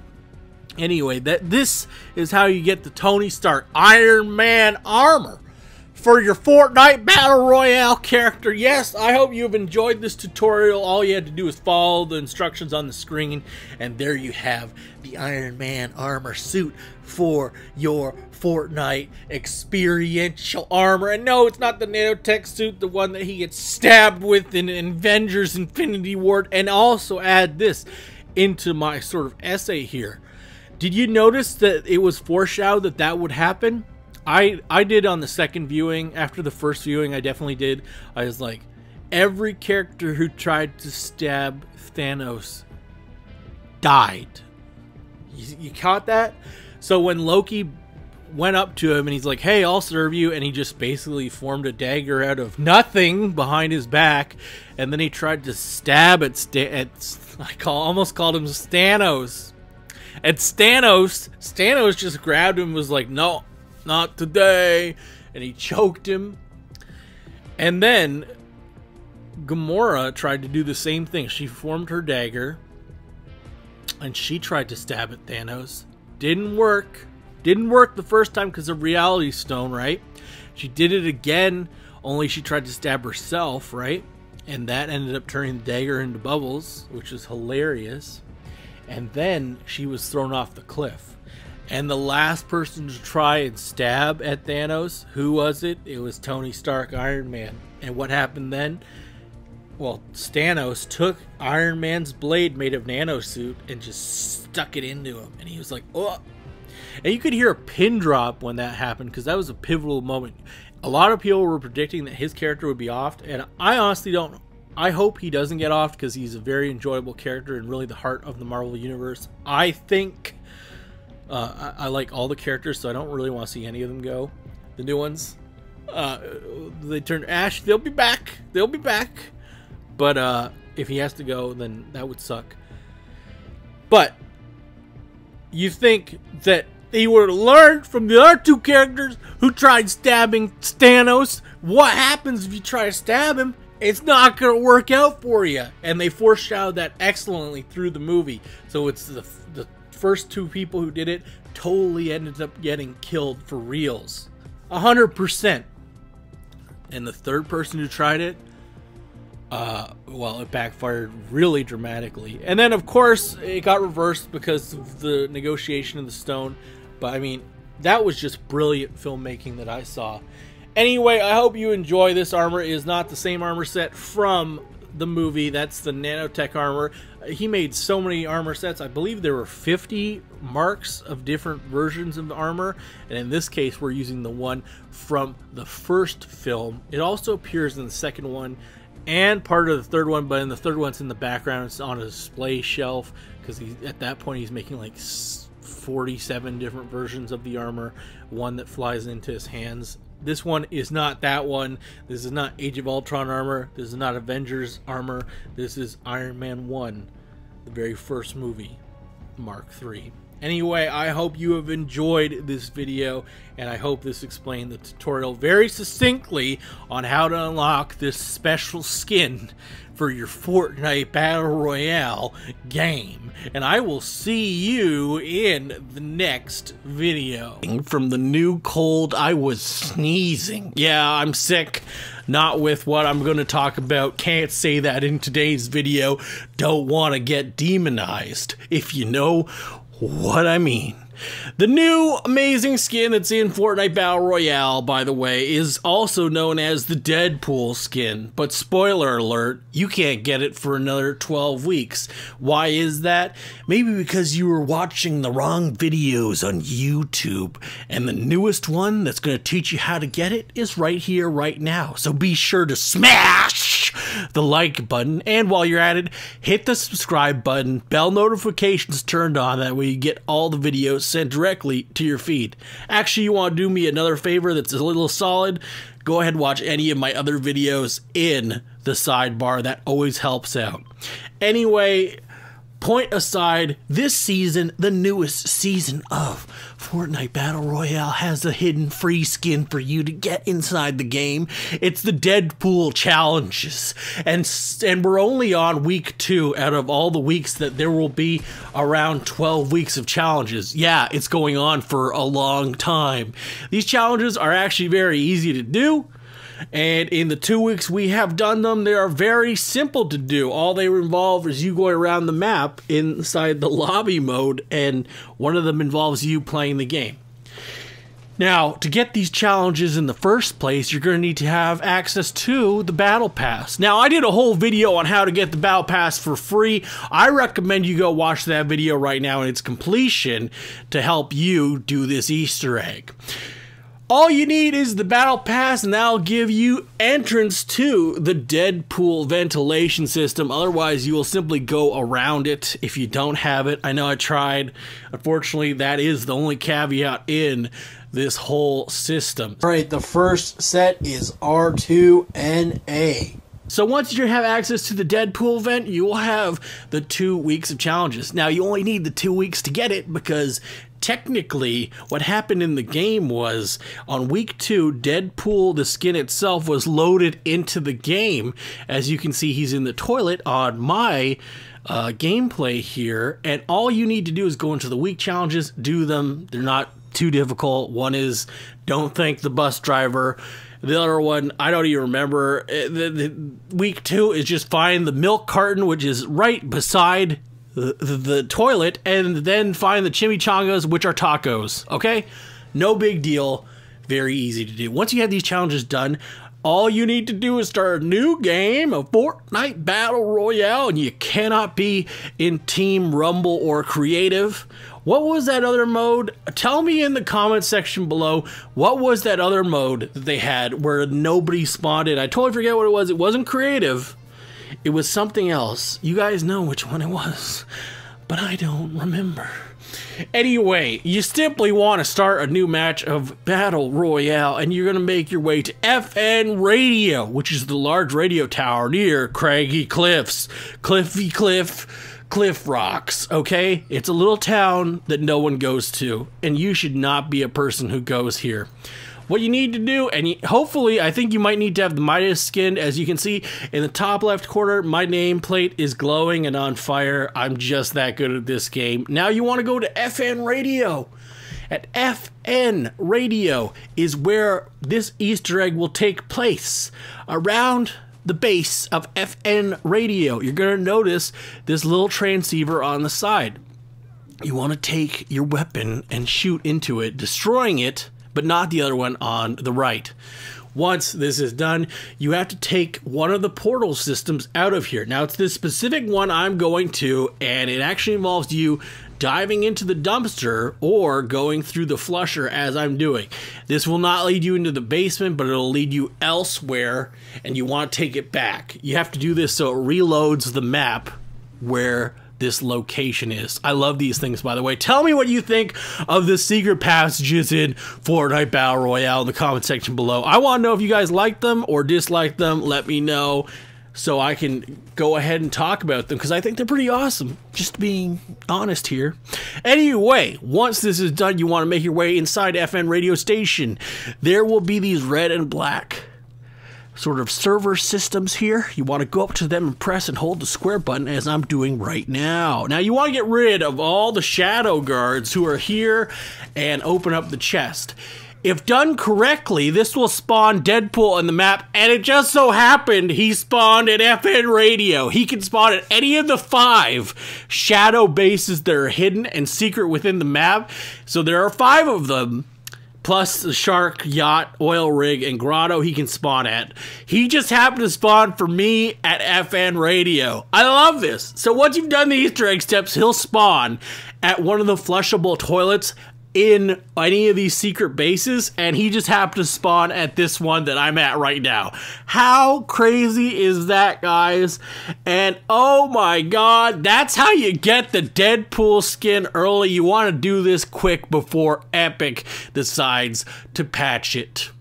Anyway, this is how you get the Tony Stark Iron Man armor for your Fortnite Battle Royale character. Yes, I hope you've enjoyed this tutorial. All you had to do is follow the instructions on the screen, and there you have the Iron Man armor suit for your Fortnite experiential armor. And no, it's not the nanotech suit, the one that he gets stabbed with in Avengers Infinity War. And also add this into my sort of essay here. Did you notice that it was foreshadowed that would happen? I did on the second viewing. After the first viewing, I definitely did. I was like, every character who tried to stab Thanos died. You caught that? So when Loki went up to him and he's like, hey, I'll serve you, and he just basically formed a dagger out of nothing behind his back, and then he tried to stab at almost called him Stanos. And Stanos just grabbed him and was like, no, not today, and he choked him. And then Gamora tried to do the same thing. She formed her dagger and she tried to stab at Thanos. Didn't work. Didn't work the first time because of Reality Stone, right? She did it again, only she tried to stab herself, right? And that ended up turning the dagger into bubbles, which is hilarious. And then she was thrown off the cliff. And the last person to try and stab at Thanos, who was it? It was Tony Stark, Iron Man. And what happened then? Well, Stanos took Iron Man's blade made of nanosuit and just stuck it into him. And he was like, oh. And you could hear a pin drop when that happened, because that was a pivotal moment. A lot of people were predicting that his character would be offed, and I honestly don't. I hope he doesn't get offed, because he's a very enjoyable character and really the heart of the Marvel Universe. I think I like all the characters, so I don't really want to see any of them go. The new ones, they turned Ash. They'll be back. They'll be back. But if he has to go, then that would suck. But you think that he would have learned from the other two characters who tried stabbing Thanos? What happens if you try to stab him? It's not going to work out for you. And they foreshadowed that excellently through the movie. So it's the first two people who did it totally ended up getting killed for reals. 100%. And the third person who tried it, well, it backfired really dramatically. And then, of course, it got reversed because of the negotiation of the stone. But, I mean, that was just brilliant filmmaking that I saw. Anyway, I hope you enjoy. This armor is not the same armor set from the movie. That's the nanotech armor. He made so many armor sets. I believe there were 50 marks of different versions of the armor. And in this case, we're using the one from the first film. It also appears in the second one and part of the third one, but in the third one it's in the background. It's on a display shelf because at that point he's making like 47 different versions of the armor, one that flies into his hands This one is not that one. This is not Age of Ultron armor. This is not Avengers armor. This is Iron Man 1, the very first movie, Mark III. Anyway, I hope you have enjoyed this video, and I hope this explained the tutorial very succinctly on how to unlock this special skin for your Fortnite Battle Royale game. And I will see you in the next video. From the new cold, I was sneezing. Yeah, I'm sick. Not with what I'm going to talk about. Can't say that in today's video. Don't want to get demonized, if you know what I mean. The new amazing skin that's in Fortnite Battle Royale, by the way, is also known as the Deadpool skin. But spoiler alert, you can't get it for another 12 weeks. Why is that? Maybe because you were watching the wrong videos on YouTube. And the newest one that's going to teach you how to get it is right here, right now. So be sure to smash the like button. And while you're at it, hit the subscribe button. Bell notifications turned on. That way you get all the videos sent directly to your feed. Actually, you want to do me another favor that's a little solid? Go ahead and watch any of my other videos in the sidebar. That always helps out. Anyway, point aside, this season, the newest season of Fortnite Battle Royale has a hidden free skin for you to get inside the game. It's the Deadpool challenges, and we're only on week 2 out of all the weeks that there will be around 12 weeks of challenges. Yeah, it's going on for a long time. These challenges are actually very easy to do. And in the 2 weeks we have done them, they are very simple to do. All they involve is you going around the map inside the lobby mode, and one of them involves you playing the game. Now, to get these challenges in the first place, you're going to need to have access to the Battle Pass. Now, I did a whole video on how to get the Battle Pass for free. I recommend you go watch that video right now in its completion to help you do this Easter egg. All you need is the Battle Pass, and that'll give you entrance to the Deadpool ventilation system. Otherwise, you will simply go around it if you don't have it. I know I tried. Unfortunately, that is the only caveat in this whole system. All right, the first set is R2NA. So once you have access to the Deadpool vent, you will have the 2 weeks of challenges. Now, you only need the 2 weeks to get it because technically what happened in the game was on week 2, Deadpool, the skin itself, was loaded into the game. As you can see, he's in the toilet on my gameplay here. And all you need to do is go into the week challenges, do them. They're not too difficult. One is don't thank the bus driver. The other one, I don't even remember. The week 2 is just find the milk carton, which is right beside the toilet, and then find the chimichangas, which are tacos. Okay? No big deal. Very easy to do. Once you have these challenges done, all you need to do is start a new game of Fortnite Battle Royale, and you cannot be in Team Rumble or Creative. What was that other mode? Tell me in the comment section below, what was that other mode that they had where nobody spawned in? I totally forget what it was. It wasn't Creative. It was something else. You guys know which one it was, but I don't remember. Anyway, you simply want to start a new match of Battle Royale, and you're going to make your way to FN Radio, which is the large radio tower near Craggy Cliffs. Cliff Rocks, okay? It's a little town that no one goes to, and you should not be a person who goes here. What you need to do, and hopefully, I think you might need to have the Midas skin. As you can see in the top left corner, my nameplate is glowing and on fire. I'm just that good at this game. Now you want to go to FN Radio. At FN Radio is where this Easter egg will take place. Around the base of FN Radio, you're going to notice this little transceiver on the side. You want to take your weapon and shoot into it, destroying it, but not the other one on the right. Once this is done, you have to take one of the portal systems out of here. Now, it's this specific one I'm going to, and it actually involves you diving into the dumpster or going through the flusher as I'm doing. This will not lead you into the basement, but it'll lead you elsewhere, and you want to take it back. You have to do this so it reloads the map where this location is. I love these things, by the way. Tell me what you think of the secret passages in Fortnite Battle Royale in the comment section below. I want to know if you guys like them or dislike them. Let me know so I can go ahead and talk about them, because I think they're pretty awesome. Just being honest here. Anyway, once this is done, you want to make your way inside FN radio station. There will be these red and black sort of server systems here. You want to go up to them and press and hold the square button, as I'm doing right now. Now you want to get rid of all the shadow guards who are here and open up the chest. If done correctly, this will spawn Deadpool on the map, and it just so happened he spawned at FN Radio. He can spawn at any of the 5 shadow bases that are hidden and secret within the map. So there are 5 of them. Plus the shark, yacht, oil rig, and grotto he can spawn at. He just happened to spawn for me at FN Radio. I love this. So once you've done the Easter egg steps, he'll spawn at one of the flushable toilets in any of these secret bases, and he just happened to spawn at this one that I'm at right now. How crazy is that, guys? And oh my god, that's how you get the Deadpool skin early. You want to do this quick before Epic decides to patch it.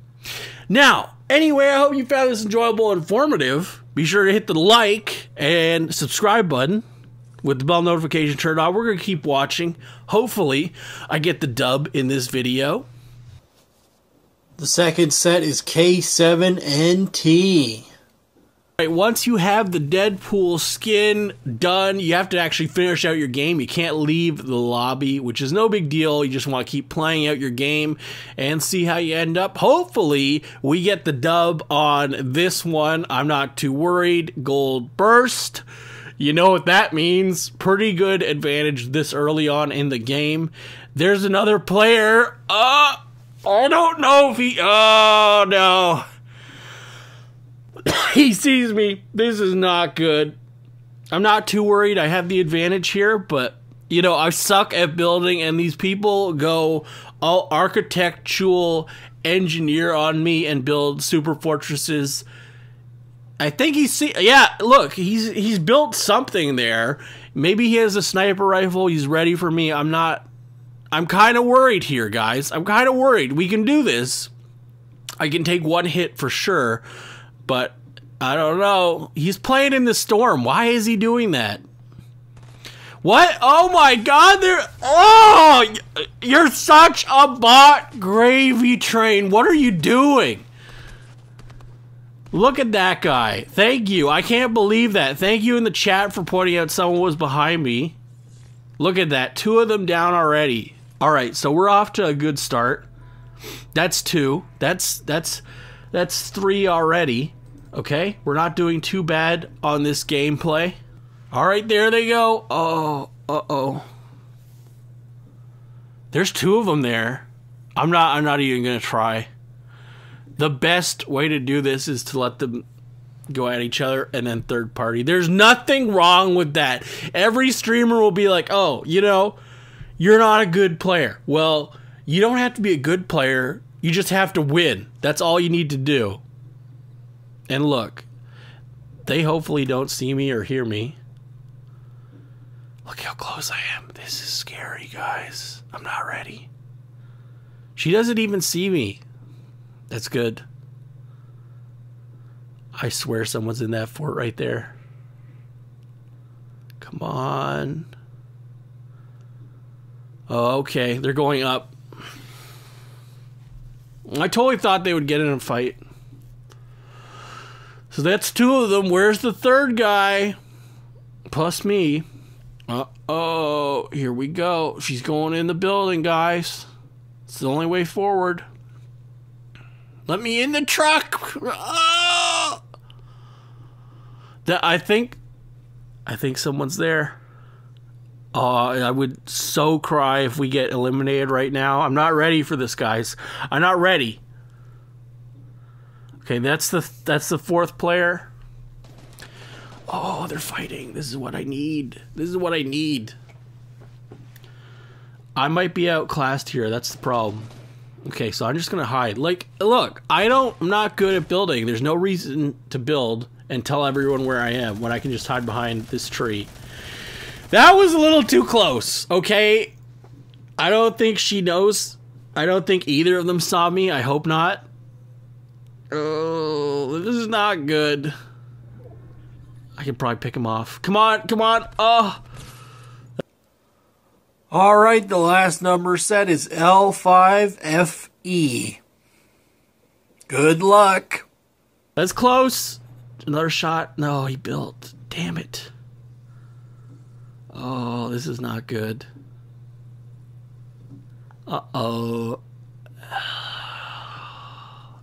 Now, anyway, I hope you found this enjoyable and informative. Be sure to hit the like and subscribe button with the bell notification turned on. We're going to keep watching. Hopefully, I get the dub in this video. The second set is K7NT. Right, once you have the Deadpool skin done, you have to actually finish out your game. You can't leave the lobby, which is no big deal. You just want to keep playing out your game and see how you end up. Hopefully, we get the dub on this one. I'm not too worried. Gold burst. You know what that means. Pretty good advantage this early on in the game. There's another player. I don't know if he... Oh, no. He sees me. This is not good. I'm not too worried. I have the advantage here, but, you know, I suck at building, and these people go all architectural engineer on me and build super fortresses. I think yeah, look, he's built something there. Maybe he has a sniper rifle. He's ready for me. I'm kind of worried here, guys. I'm kind of worried. We can do this. I can take one hit for sure, but I don't know. He's playing in the storm. Why is he doing that? What? Oh my god, oh, you're such a bot gravy train. What are you doing? Look at that guy. Thank you. I can't believe that. Thank you in the chat for pointing out someone was behind me. Look at that. 2 of them down already. All right, so we're off to a good start. That's 2. That's 3 already. Okay, we're not doing too bad on this gameplay. All right, there they go. Oh, uh-oh. There's 2 of them there. I'm not even gonna try. The best way to do this is to let them go at each other and then third party. There's nothing wrong with that. Every streamer will be like, oh, you know, you're not a good player. Well, you don't have to be a good player. You just have to win. That's all you need to do. And look, they hopefully don't see me or hear me. Look how close I am. This is scary, guys. I'm not ready. She doesn't even see me. That's good. I swear someone's in that fort right there. Come on. Oh, okay, they're going up. I totally thought they would get in a fight. So that's 2 of them. Where's the third guy? Plus me. Uh-oh, here we go. She's going in the building, guys. It's the only way forward. Let me in the truck. Oh! I think someone's there. I would so cry if we get eliminated right now. I'm not ready for this, guys. I'm not ready. Okay, that's the 4th player. Oh, they're fighting. This is what I need. This is what I need. I might be outclassed here. That's the problem. Okay, so I'm just gonna hide. Like, look, I'm not good at building. There's no reason to build and tell everyone where I am when I can just hide behind this tree. That was a little too close, okay? I don't think she knows. I don't think either of them saw me. I hope not. Oh, this is not good. I can probably pick him off. Come on, come on. Oh. Alright, the last number set is L5FE. Good luck. That's close. Another shot. No, he built. Damn it. Oh, this is not good. Uh-oh.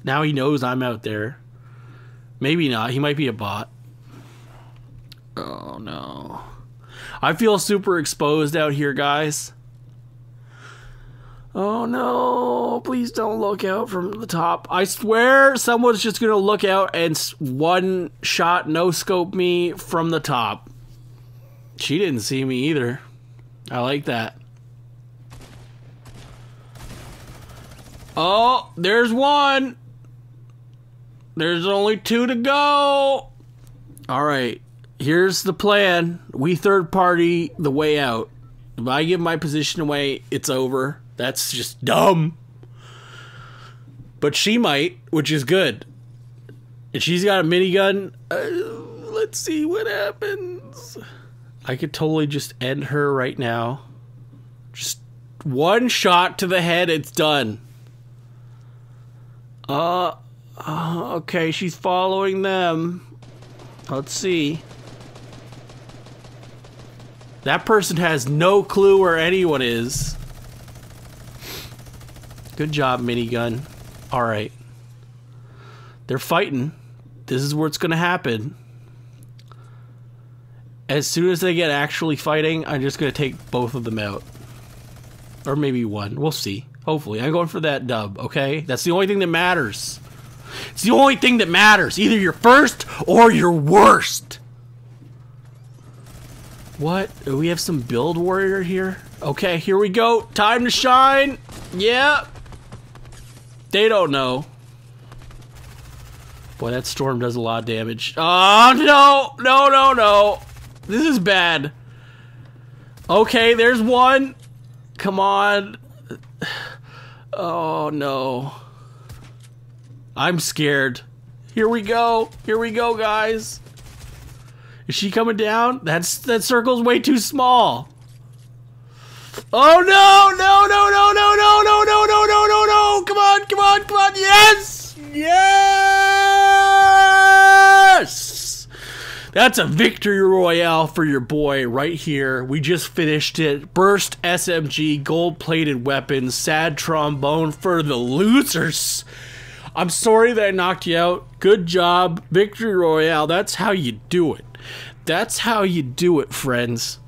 Now he knows I'm out there. Maybe not. He might be a bot. Oh, no. I feel super exposed out here, guys. Oh, no. Please don't look out from the top. I swear someone's just going to look out and one shot no-scope me from the top. She didn't see me either. I like that. Oh, there's one. There's only 2 to go. All right, here's the plan. We third party the way out. If I give my position away, it's over. That's just dumb. But she might, which is good. And she's got a minigun. Let's see what happens. I could totally just end her right now. Just one shot to the head, it's done. Okay, she's following them. Let's see. That person has no clue where anyone is. Good job, minigun. Alright. They're fighting. This is where it's gonna happen. As soon as they get actually fighting, I'm just gonna take both of them out. Or maybe one. We'll see. Hopefully. I'm going for that dub, okay? That's the only thing that matters. It's the only thing that matters. Either you're first or you're worst. What? Do we have some build warrior here? Okay, here we go. Time to shine. Yeah. They don't know. Boy, that storm does a lot of damage. Oh, no. No, no, no. This is bad. Okay, there's one. Come on. Oh, no. I'm scared. Here we go. Here we go, guys. Is she coming down? That circle's way too small. Oh, no. No, no, no, no, no, no, no, no, no, no, no. Come on, come on, come on. Yes. Yes. That's a victory royale for your boy right here. We just finished it. Burst SMG, gold-plated weapons, sad trombone for the losers. I'm sorry that I knocked you out. Good job. Victory royale. That's how you do it. That's how you do it, friends.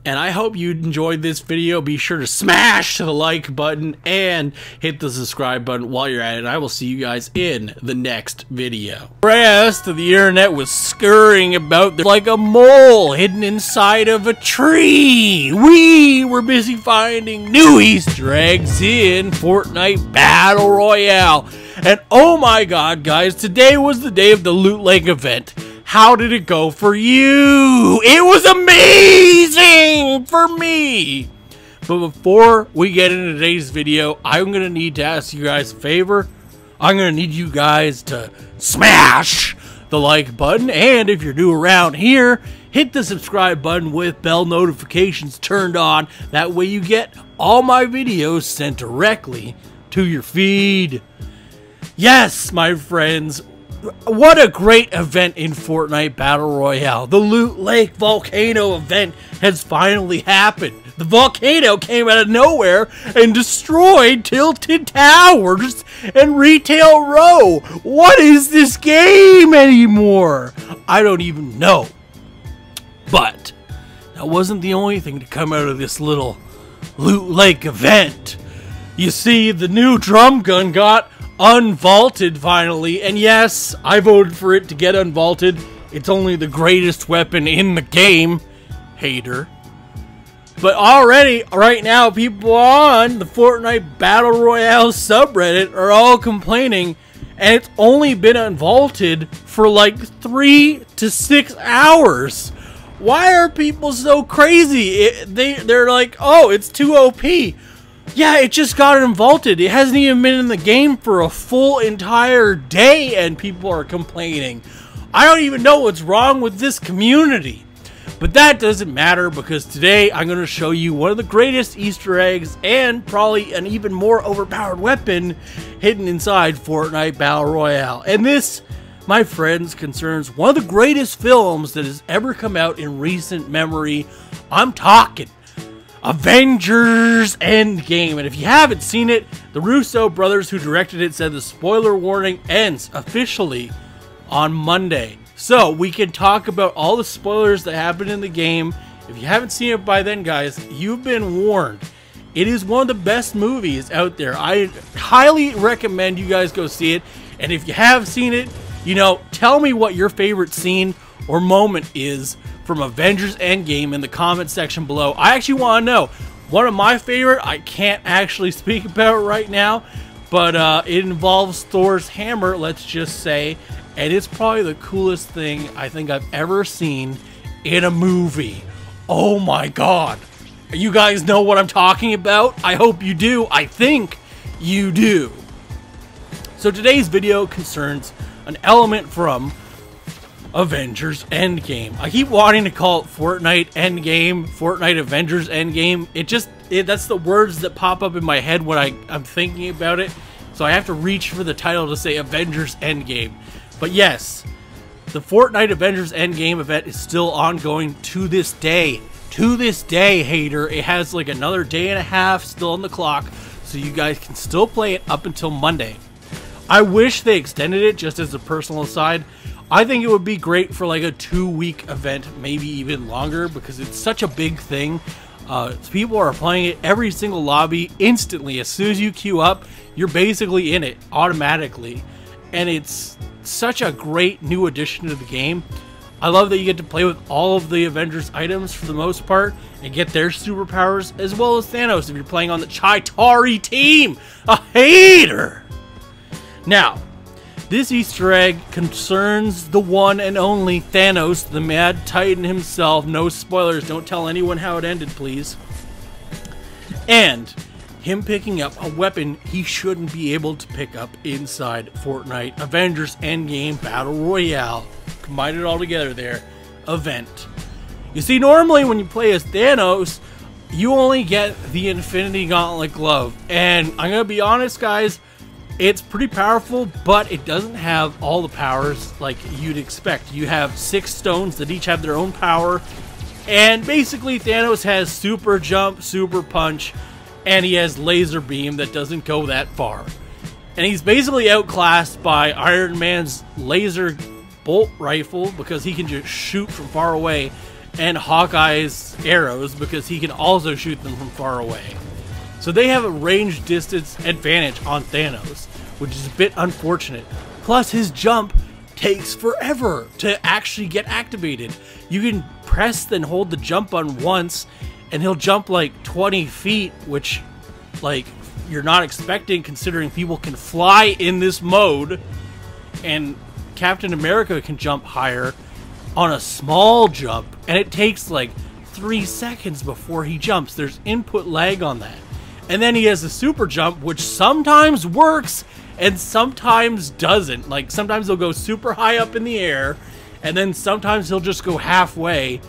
And I hope you enjoyed this video. Be sure to smash the like button and hit the subscribe button while you're at it. And I will see you guys in the next video. The rest of the internet was scurrying about like a mole hidden inside of a tree. We were busy finding new Easter eggs in Fortnite Battle Royale. And oh my god, guys, today was the day of the Loot Lake event. How did it go for you? It was amazing for me. But before we get into today's video, I'm going to need to ask you guys a favor. I'm going to need you guys to smash the like button. And if you're new around here, hit the subscribe button with bell notifications turned on. That way you get all my videos sent directly to your feed. Yes, my friends. What a great event in Fortnite Battle Royale. The Loot Lake Volcano event has finally happened. The volcano came out of nowhere and destroyed Tilted Towers and Retail Row. What is this game anymore? I don't even know. But that wasn't the only thing to come out of this little Loot Lake event. You see, the new drum gun got unvaulted finally, and yes, I voted for it to get unvaulted. It's only the greatest weapon in the game, hater. But already, right now, people on the Fortnite Battle Royale subreddit are all complaining, and it's only been unvaulted for like 3 to 6 hours. Why are people so crazy? They're like, oh, it's too OP. Yeah, it just got involted. It hasn't even been in the game for a full entire day and people are complaining. I don't even know what's wrong with this community. But that doesn't matter because today I'm going to show you one of the greatest Easter eggs and probably an even more overpowered weapon hidden inside Fortnite Battle Royale. And this, my friends, concerns one of the greatest films that has ever come out in recent memory. I'm talking Avengers Endgame. And if you haven't seen it, the Russo brothers who directed it said the spoiler warning ends officially on Monday. So we can talk about all the spoilers that happened in the game. If you haven't seen it by then, guys, you've been warned. It is one of the best movies out there. I highly recommend you guys go see it. And if you have seen it, you know, tell me what your favorite scene or moment is from Avengers Endgame in the comment section below. I actually want to know. One of my favorite, I can't actually speak about right now, but it involves Thor's hammer, let's just say. And it's probably the coolest thing I think I've ever seen in a movie. Oh my god. You guys know what I'm talking about? I hope you do. I think you do. So today's video concerns an element from Avengers Endgame. I keep wanting to call it Fortnite Endgame, Fortnite Avengers Endgame. That's the words that pop up in my head when I'm thinking about it. So I have to reach for the title to say Avengers Endgame. But yes, the Fortnite Avengers Endgame event is still ongoing to this day. To this day, hater. It has like another day and a half still on the clock, so you guys can still play it up until Monday. I wish they extended it, just as a personal aside. I think it would be great for like a 2-week event, maybe even longer, because it's such a big thing. People are playing it every single lobby instantly. As soon as you queue up, you're basically in it automatically. And it's such a great new addition to the game. I love that you get to play with all of the Avengers items for the most part and get their superpowers, as well as Thanos if you're playing on the Chitauri team. A hater! Now, this Easter egg concerns the one and only Thanos, the Mad Titan himself. No spoilers, don't tell anyone how it ended, please. And him picking up a weapon he shouldn't be able to pick up inside Fortnite Avengers Endgame Battle Royale. Combine it all together there. Event. You see, normally when you play as Thanos, you only get the Infinity Gauntlet glove. And I'm going to be honest, guys, it's pretty powerful, but it doesn't have all the powers like you'd expect. You have 6 stones that each have their own power. And basically, Thanos has super jump, super punch, and he has laser beam that doesn't go that far. And he's basically outclassed by Iron Man's laser bolt rifle because he can just shoot from far away, and Hawkeye's arrows because he can also shoot them from far away. So they have a range distance advantage on Thanos, which is a bit unfortunate. Plus his jump takes forever to actually get activated. You can press then hold the jump button once and he'll jump like 20 feet, which like you're not expecting considering people can fly in this mode, and Captain America can jump higher on a small jump, and it takes like 3 seconds before he jumps. There's input lag on that. And then he has a super jump, which sometimes works and sometimes doesn't. Like sometimes he'll go super high up in the air, and then sometimes he'll just go halfway,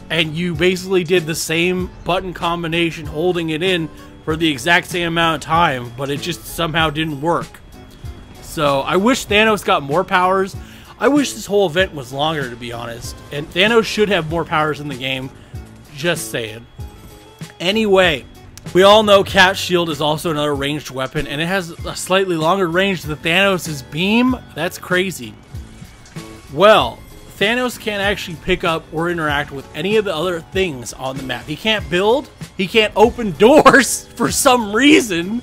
and you basically did the same button combination holding it in for the exact same amount of time, but it just somehow didn't work. So I wish Thanos got more powers. I wish this whole event was longer, to be honest. And Thanos should have more powers in the game. Just saying. Anyway, we all know Cat's shield is also another ranged weapon, and it has a slightly longer range than Thanos' beam. That's crazy. Well, Thanos can't actually pick up or interact with any of the other things on the map. He can't build. He can't open doors for some reason.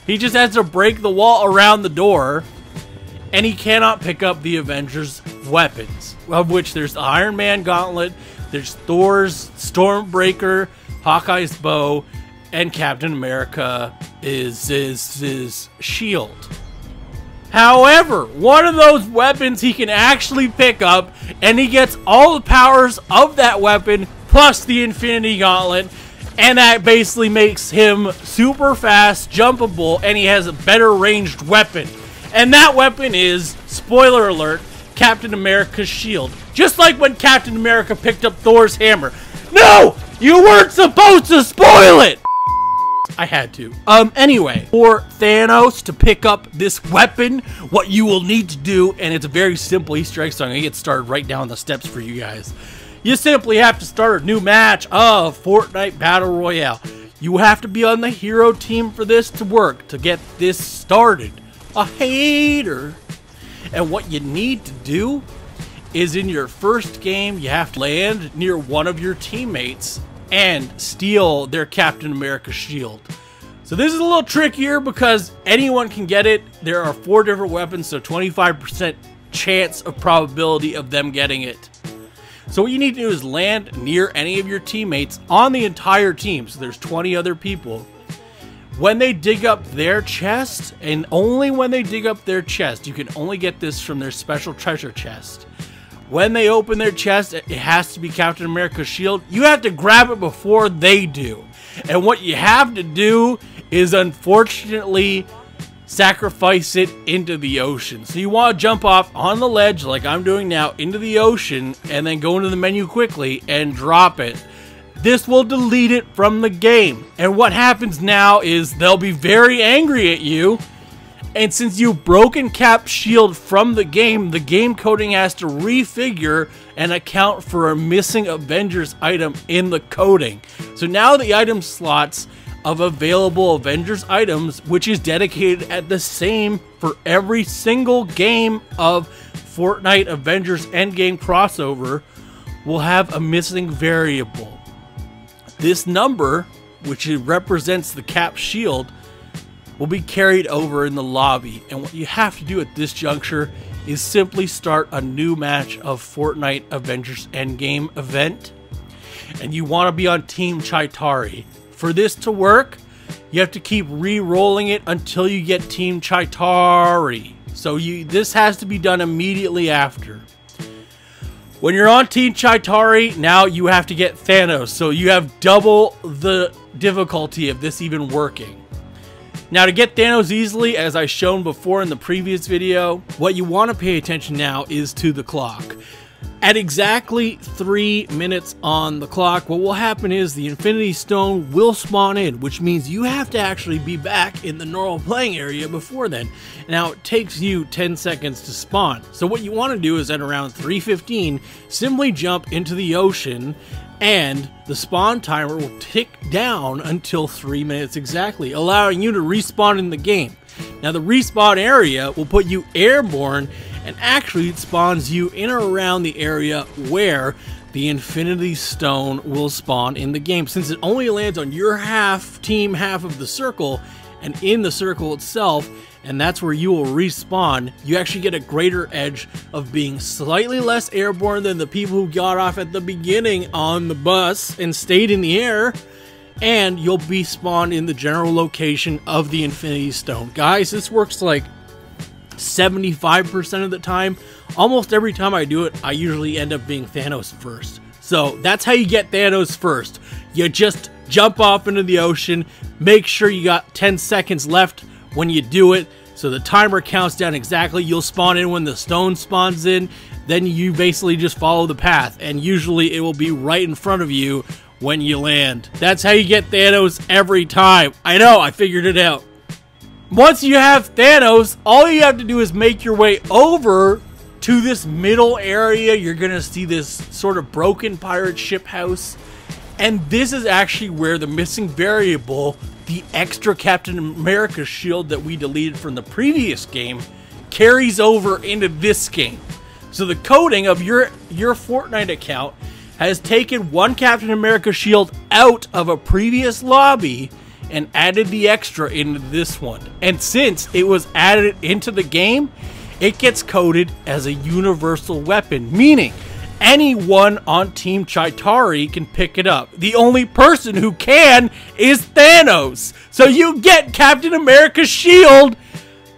He just has to break the wall around the door. And he cannot pick up the Avengers' weapons, of which there's the Iron Man gauntlet, there's Thor's Stormbreaker, Hawkeye's bow, and Captain America is his shield. However, one of those weapons he can actually pick up, and he gets all the powers of that weapon plus the Infinity Gauntlet, and that basically makes him super fast, jumpable, and he has a better ranged weapon. And that weapon is, spoiler alert, Captain America's shield. Just like when Captain America picked up Thor's hammer. No! You weren't supposed to spoil it! I had to. Anyway, for Thanos to pick up this weapon, what you will need to do, and it's a very simple Easter egg, so I'm gonna get started right down the steps for you guys. You simply have to start a new match of Fortnite Battle Royale. You have to be on the hero team for this to work, to get this started. A hater. And what you need to do is in your first game, you have to land near one of your teammates and steal their Captain America shield. So this is a little trickier because anyone can get it. There are 4 different weapons, so 25% chance of probability of them getting it. So what you need to do is land near any of your teammates on the entire team. So there's 20 other people. When they dig up their chest, and only when they dig up their chest, you can only get this from their special treasure chest. When they open their chest, it has to be Captain America's shield. You have to grab it before they do. And what you have to do is, unfortunately, sacrifice it into the ocean. So you want to jump off on the ledge, like I'm doing now, into the ocean, and then go into the menu quickly and drop it. This will delete it from the game. And what happens now is they'll be very angry at you. And since you've broken Cap's shield from the game coding has to refigure and account for a missing Avengers item in the coding. So now the item slots of available Avengers items, which is dedicated at the same for every single game of Fortnite Avengers Endgame crossover, will have a missing variable. This number, which represents the Cap shield, will be carried over in the lobby. And what you have to do at this juncture is simply start a new match of Fortnite Avengers Endgame event. And you want to be on Team Chitauri. For this to work, you have to keep re-rolling it until you get Team Chitauri. So this has to be done immediately after. When you're on Team Chitauri, now you have to get Thanos, so you have double the difficulty of this even working. Now to get Thanos easily, as I shown before in the previous video, what you want to pay attention now is to the clock. At exactly 3 minutes on the clock, what will happen is the Infinity Stone will spawn in, which means you have to actually be back in the normal playing area before then. Now, it takes you 10 seconds to spawn. So what you want to do is at around 3:15, simply jump into the ocean, and the spawn timer will tick down until 3 minutes exactly, allowing you to respawn in the game. Now, the respawn area will put you airborne, and actually it spawns you in or around the area where the Infinity Stone will spawn in the game. Since it only lands on your team half of the circle, and in the circle itself, and that's where you will respawn, you actually get a greater edge of being slightly less airborne than the people who got off at the beginning on the bus and stayed in the air, and you'll be spawned in the general location of the Infinity Stone. Guys, this works like 75% of the time. Almost every time I do it, I usually end up being Thanos first. So that's how you get Thanos first. You just jump off into the ocean, make sure you got 10 seconds left when you do it, so the timer counts down exactly. You'll spawn in when the stone spawns in, then you basically just follow the path, and usually it will be right in front of you when you land. That's how you get Thanos every time. I know, I figured it out. Once you have Thanos, all you have to do is make your way over to this middle area. You're gonna see this sort of broken pirate ship house, and this is actually where the missing variable, the extra Captain America shield that we deleted from the previous game, carries over into this game. So the coding of your Fortnite account has taken one Captain America shield out of a previous lobby and added the extra into this one. And since it was added into the game, it gets coded as a universal weapon, meaning anyone on Team Chitauri can pick it up. The only person who can is Thanos. So you get Captain America's shield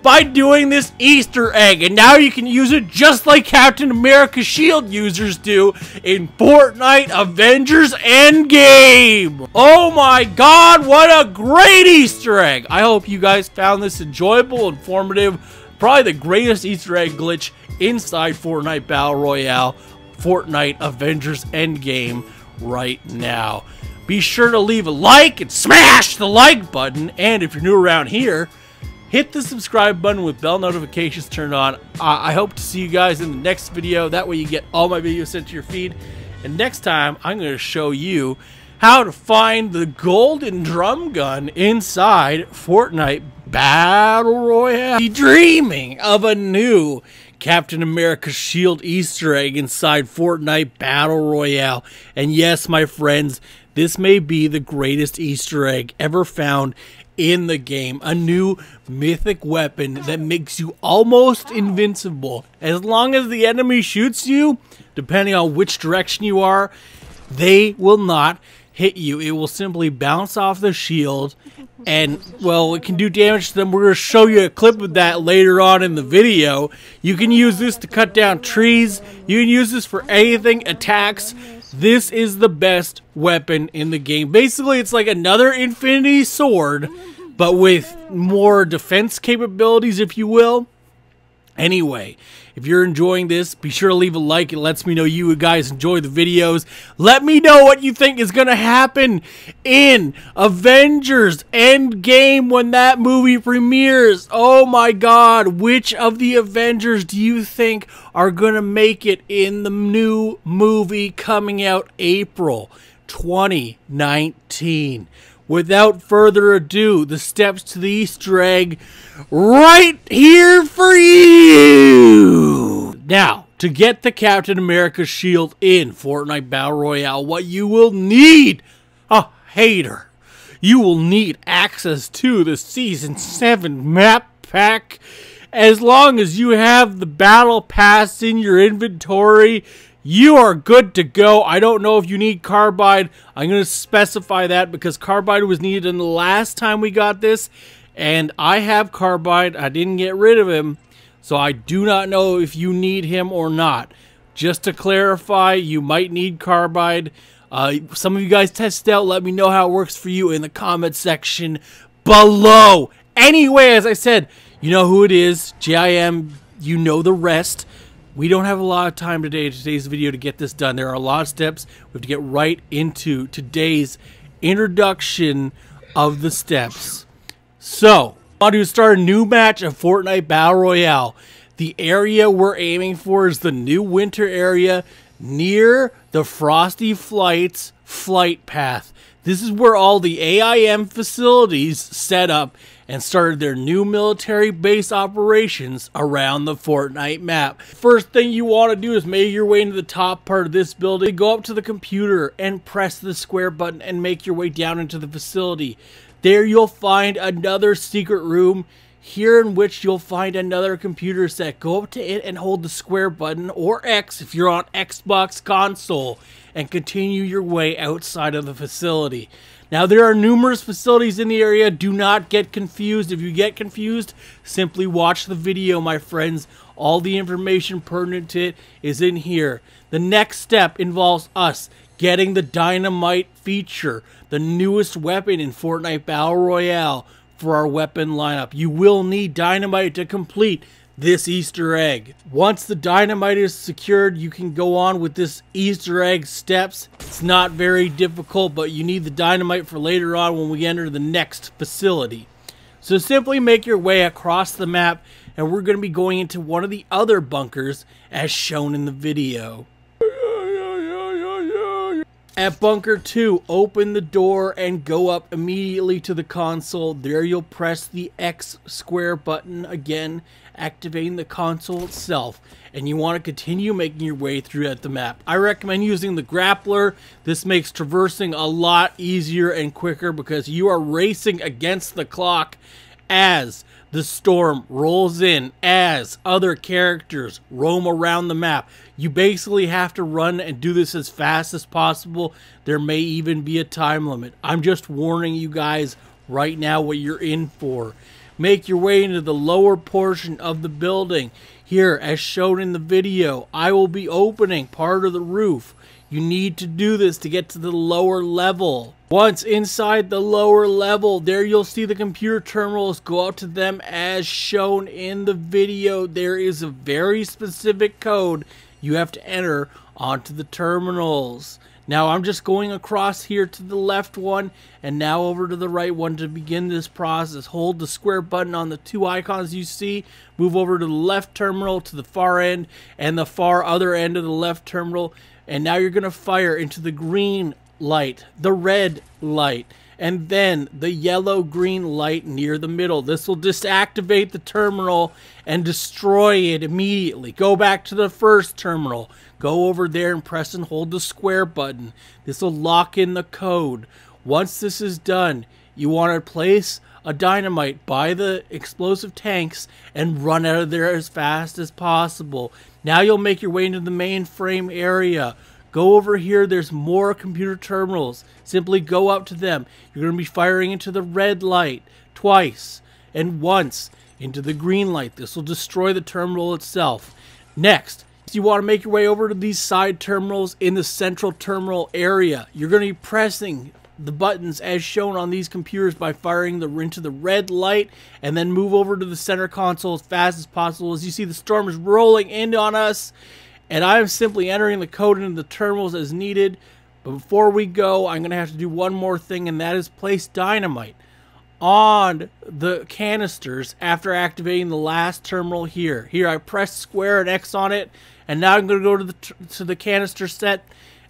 by doing this Easter egg, and now you can use it just like Captain America's shield users do in Fortnite Avengers Endgame. Oh my god, what a great Easter egg! I hope you guys found this enjoyable, informative, probably the greatest Easter egg glitch inside Fortnite Battle Royale, Fortnite Avengers Endgame right now. Be sure to leave a like and smash the like button, and if you're new around here, hit the subscribe button with bell notifications turned on. I hope to see you guys in the next video. That way you get all my videos sent to your feed. And next time, I'm going to show you how to find the golden drum gun inside Fortnite Battle Royale. Be dreaming of a new Captain America's shield Easter egg inside Fortnite Battle Royale. And yes, my friends, this may be the greatest Easter egg ever found in the game. A new mythic weapon that makes you almost invincible. As long as the enemy shoots you, depending on which direction you are, they will not hit you. It will simply bounce off the shield, and, well, it can do damage to them. We're going to show you a clip of that later on in the video. You can use this to cut down trees. You can use this for anything, attacks. This is the best weapon in the game. Basically, it's like another infinity sword, but with more defense capabilities, if you will. Anyway, if you're enjoying this, be sure to leave a like. It lets me know you guys enjoy the videos. Let me know what you think is going to happen in Avengers Endgame when that movie premieres. Oh my god, which of the Avengers do you think are going to make it in the new movie coming out April 2019? Without further ado, the steps to the Easter egg right here for you! Now, to get the Captain America shield in Fortnite Battle Royale, what you will need, a hater, you will need access to the Season 7 map pack. As long as you have the Battle Pass in your inventory, you are good to go. I don't know if you need Carbide. I'm going to specify that because Carbide was needed in the last time we got this. And I have Carbide. I didn't get rid of him. So I do not know if you need him or not. Just to clarify, you might need Carbide. Some of you guys test it out. Let me know how it works for you in the comment section below. Anyway, as I said, you know who it is. JIM, you know the rest. We don't have a lot of time today in today's video to get this done. There are a lot of steps. We have to get right into today's introduction of the steps. So, I want to start a new match of Fortnite Battle Royale. The area we're aiming for is the new winter area near the Frosty Flights flight path. This is where all the AIM facilities set up and started their new military base operations around the Fortnite map. First thing you want to do is make your way into the top part of this building. Go up to the computer and press the square button and make your way down into the facility. There you'll find another secret room here in which you'll find another computer set. Go up to it and hold the square button or X if you're on Xbox console and continue your way outside of the facility. Now, there are numerous facilities in the area. Do not get confused. If you get confused, simply watch the video, my friends. All the information pertinent to it is in here. The next step involves us getting the dynamite feature, the newest weapon in Fortnite Battle Royale for our weapon lineup. You will need dynamite to complete this Easter egg. Once the dynamite is secured, you can go on with this Easter egg steps. It's not very difficult, but you need the dynamite for later on when we enter the next facility. So simply make your way across the map, and we're going to be going into one of the other bunkers as shown in the video. At Bunker 2, open the door and go up immediately to the console. There you'll press the X square button again, activating the console itself. And you want to continue making your way throughout the map. I recommend using the grappler. This makes traversing a lot easier and quicker because you are racing against the clock as the storm rolls in, as other characters roam around the map. You basically have to run and do this as fast as possible. There may even be a time limit. I'm just warning you guys right now what you're in for. make your way into the lower portion of the building. Here, as shown in the video, I will be opening part of the roof. You need to do this to get to the lower level. Once inside the lower level, there you'll see the computer terminals. Go out to them as shown in the video. There is a very specific code you have to enter onto the terminals. Now I'm just going across here to the left one and now over to the right one to begin this process. Hold the square button on the two icons you see. Move over to the left terminal to the far end and the far other end of the left terminal. And now you're going to fire into the green light, the red light, and then the yellow-green light near the middle. This will disactivate the terminal and destroy it immediately. Go back to the first terminal. Go over there and press and hold the square button. This will lock in the code. Once this is done, you want to place a dynamite by the explosive tanks and run out of there as fast as possible. Now you'll make your way into the mainframe area. Go over here, there's more computer terminals. Simply go up to them. You're going to be firing into the red light twice and once into the green light. This will destroy the terminal itself. Next, you want to make your way over to these side terminals in the central terminal area. You're going to be pressing the buttons as shown on these computers by firing into the red light and then move over to the center console as fast as possible. As you see, the storm is rolling in on us and I'm simply entering the code into the terminals as needed. But before we go, I'm going to have to do one more thing, and that is place dynamite on the canisters after activating the last terminal here. Here I press square and X on it, and now I'm going to go to the canister set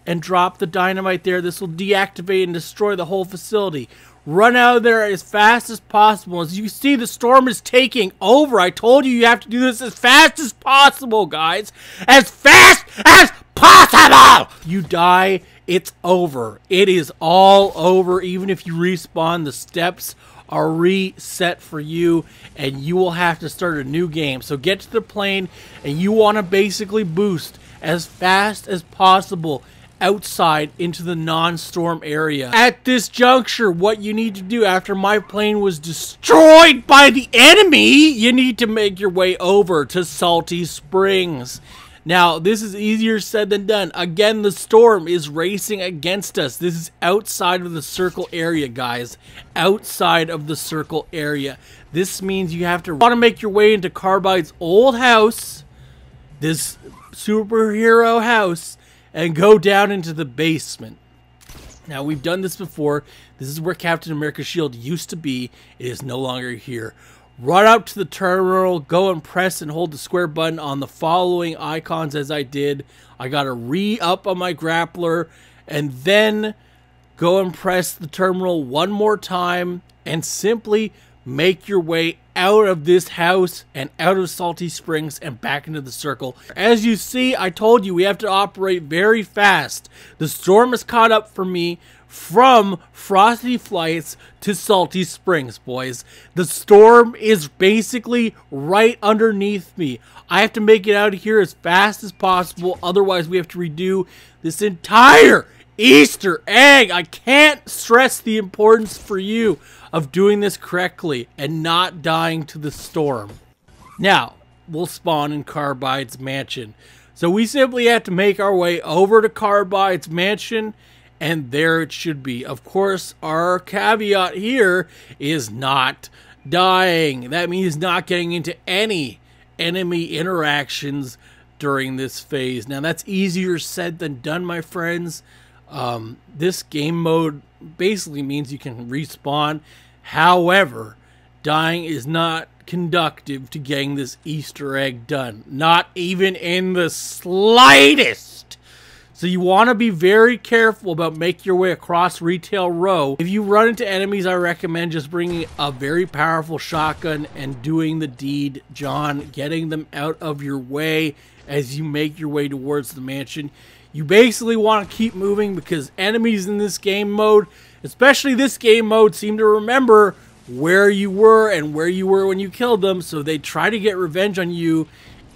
and drop the dynamite there. This will deactivate and destroy the whole facility. Run out of there as fast as possible. As you see, the storm is taking over. I told you have to do this as fast as possible, guys. As fast as possible! You die, it's over. It is all over. Even if you respawn, the steps are reset for you, and you will have to start a new game. So get to the plane, and you want to basically boost as fast as possible outside into the non-storm area. At this juncture, what you need to do after my plane was destroyed by the enemy, you need to make your way over to Salty Springs. Now, this is easier said than done. Again, the storm is racing against us. This is outside of the circle area, guys. Outside of the circle area. This means you have to want to make your way into Carbide's old house, this superhero house, and go down into the basement. Now, we've done this before. This is where Captain America's shield used to be. It is no longer here. Run up to the terminal, go and press and hold the square button on the following icons as I did. I got to re-up on my grappler, and then go and press the terminal one more time and simply make your way out of this house and out of Salty Springs and back into the circle. As you see, I told you we have to operate very fast. The storm has caught up for me from Frosty Flights to Salty Springs, boys. The storm is basically right underneath me. I have to make it out of here as fast as possible. Otherwise, we have to redo this entire Easter egg. I can't stress the importance for you of doing this correctly and not dying to the storm. Now, we'll spawn in Carbide's mansion. So we simply have to make our way over to Carbide's mansion, and there it should be. Of course, our caveat here is not dying. That means not getting into any enemy interactions during this phase. Now, that's easier said than done, my friends. This game mode basically means you can respawn. However, dying is not conducive to getting this Easter egg done. Not even in the slightest. So you want to be very careful about making your way across Retail Row. If you run into enemies, I recommend just bringing a very powerful shotgun and doing the deed, John. Getting them out of your way as you make your way towards the mansion. You basically want to keep moving because enemies in this game mode, especially this game mode, seem to remember where you were and where you were when you killed them. So they try to get revenge on you,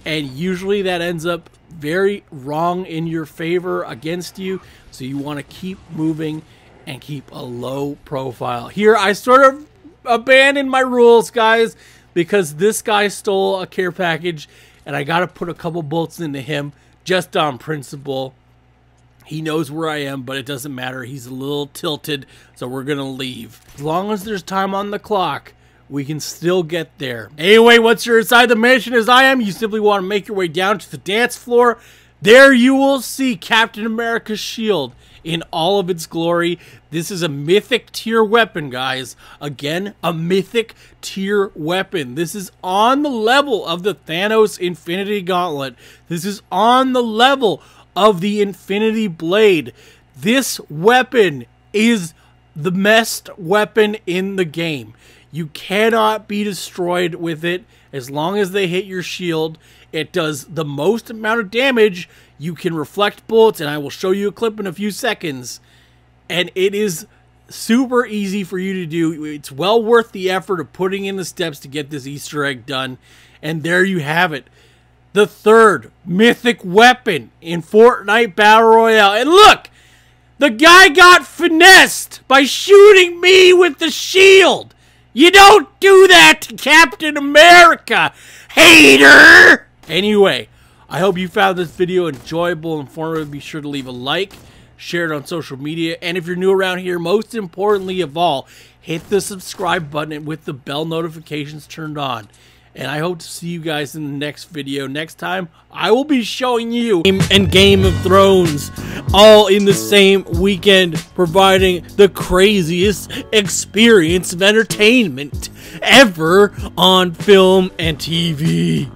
and usually that ends up very wrong in your favor against you. So you want to keep moving and keep a low profile. Here I sort of abandon my rules, guys, because this guy stole a care package, and I gotta put a couple bolts into him just on principle. He knows where I am, but it doesn't matter. He's a little tilted, so we're gonna leave. As long as there's time on the clock, we can still get there. Anyway, once you're inside the mansion as I am, you simply want to make your way down to the dance floor. There you will see Captain America's shield in all of its glory. This is a mythic tier weapon, guys. Again, a mythic tier weapon. This is on the level of the Thanos Infinity Gauntlet. This is on the level of the Infinity Blade. This weapon is the best weapon in the game. You cannot be destroyed with it as long as they hit your shield. It does the most amount of damage. You can reflect bullets, and I will show you a clip in a few seconds. And it is super easy for you to do. It's well worth the effort of putting in the steps to get this Easter egg done. And there you have it. The third mythic weapon in Fortnite Battle Royale. And look! The guy got finessed by shooting me with the shield! You don't do that to Captain America, hater! Anyway, I hope you found this video enjoyable and informative. Be sure to leave a like, share it on social media, and if you're new around here, most importantly of all, hit the subscribe button with the bell notifications turned on. And I hope to see you guys in the next video. Next time, I will be showing you and Game of Thrones all in the same weekend, providing the craziest experience of entertainment ever on film and TV.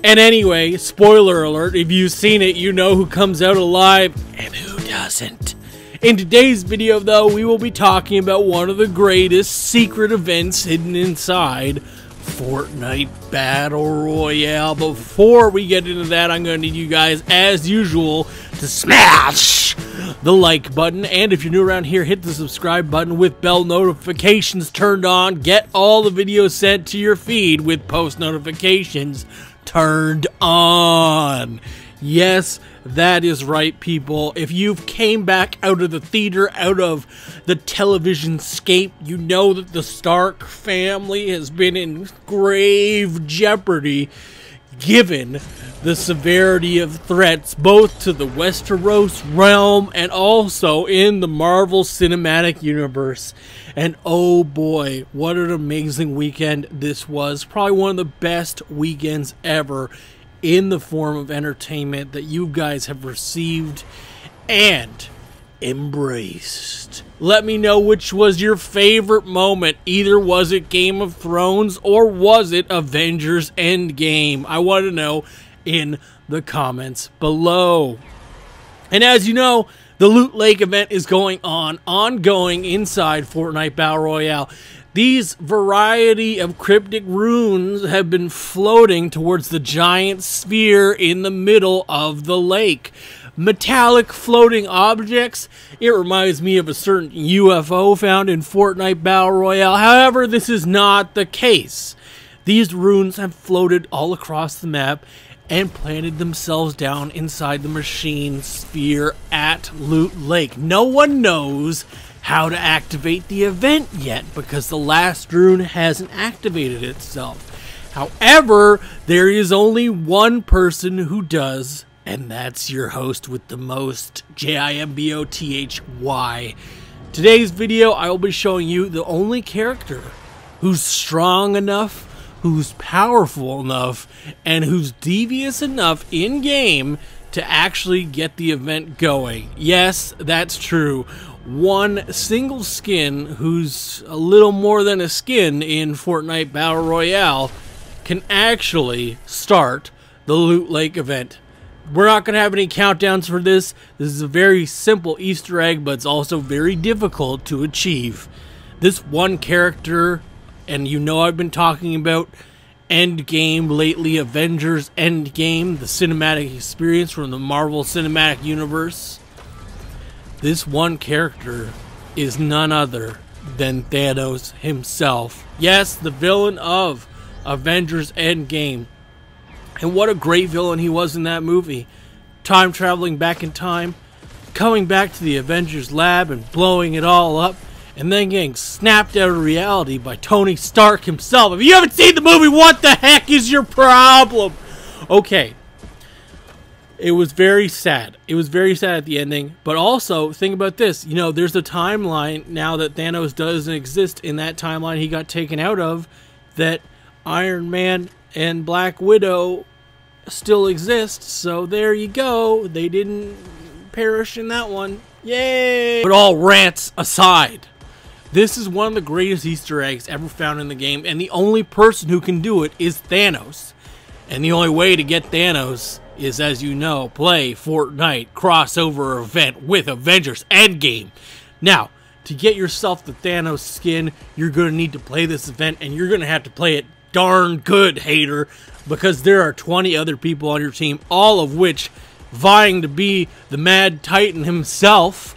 And anyway, spoiler alert, if you've seen it, you know who comes out alive and who doesn't. In today's video, though, we will be talking about one of the greatest secret events hidden inside Fortnite Battle Royale. Before we get into that, I'm going to need you guys, as usual, to smash the like button. And if you're new around here, hit the subscribe button with bell notifications turned on. Get all the videos sent to your feed with post notifications turned on. Yes, that is right, people. If you've came back out of the theater, out of the television scape, you know that the Stark family has been in grave jeopardy given the severity of threats both to the Westeros realm and also in the Marvel Cinematic Universe. And oh boy, what an amazing weekend this was. Probably one of the best weekends ever in the form of entertainment that you guys have received and embraced. Let me know which was your favorite moment. Either was it Game of Thrones or was it Avengers Endgame? I want to know in the comments below. And as you know, the Loot Lake event is ongoing inside Fortnite Battle Royale. These variety of cryptic runes have been floating towards the giant sphere in the middle of the lake. Metallic floating objects. It reminds me of a certain UFO found in Fortnite Battle Royale. However, this is not the case. These runes have floated all across the map and planted themselves down inside the machine sphere at Loot Lake. No one knows how to activate the event yet because the last rune hasn't activated itself. However, there is only one person who does, and that's your host with the most, JIMBOTHY. Today's video, I will be showing you the only character who's strong enough, who's powerful enough, and who's devious enough in-game to actually get the event going. Yes, that's true. One single skin who's a little more than a skin in Fortnite Battle Royale can actually start the Loot Lake event. We're not going to have any countdowns for this. This is a very simple Easter egg, but it's also very difficult to achieve. This one character, and you know I've been talking about Endgame lately, Avengers Endgame, the cinematic experience from the Marvel Cinematic Universe. This one character is none other than Thanos himself. Yes, the villain of Avengers Endgame. And what a great villain he was in that movie. Time traveling back in time, coming back to the Avengers lab and blowing it all up, and then getting snapped out of reality by Tony Stark himself. If you haven't seen the movie, what the heck is your problem? Okay. It was very sad. It was very sad at the ending. But also, think about this. You know, there's a timeline now that Thanos doesn't exist. In that timeline he got taken out of, that Iron Man and Black Widow still exist. So there you go. They didn't perish in that one. Yay! But all rants aside, this is one of the greatest Easter eggs ever found in the game. And the only person who can do it is Thanos. And the only way to get Thanos is, as you know, play Fortnite crossover event with Avengers Endgame. Now, to get yourself the Thanos skin, you're going to need to play this event, and you're going to have to play it darn good, hater, because there are 20 other people on your team, all of which vying to be the Mad Titan himself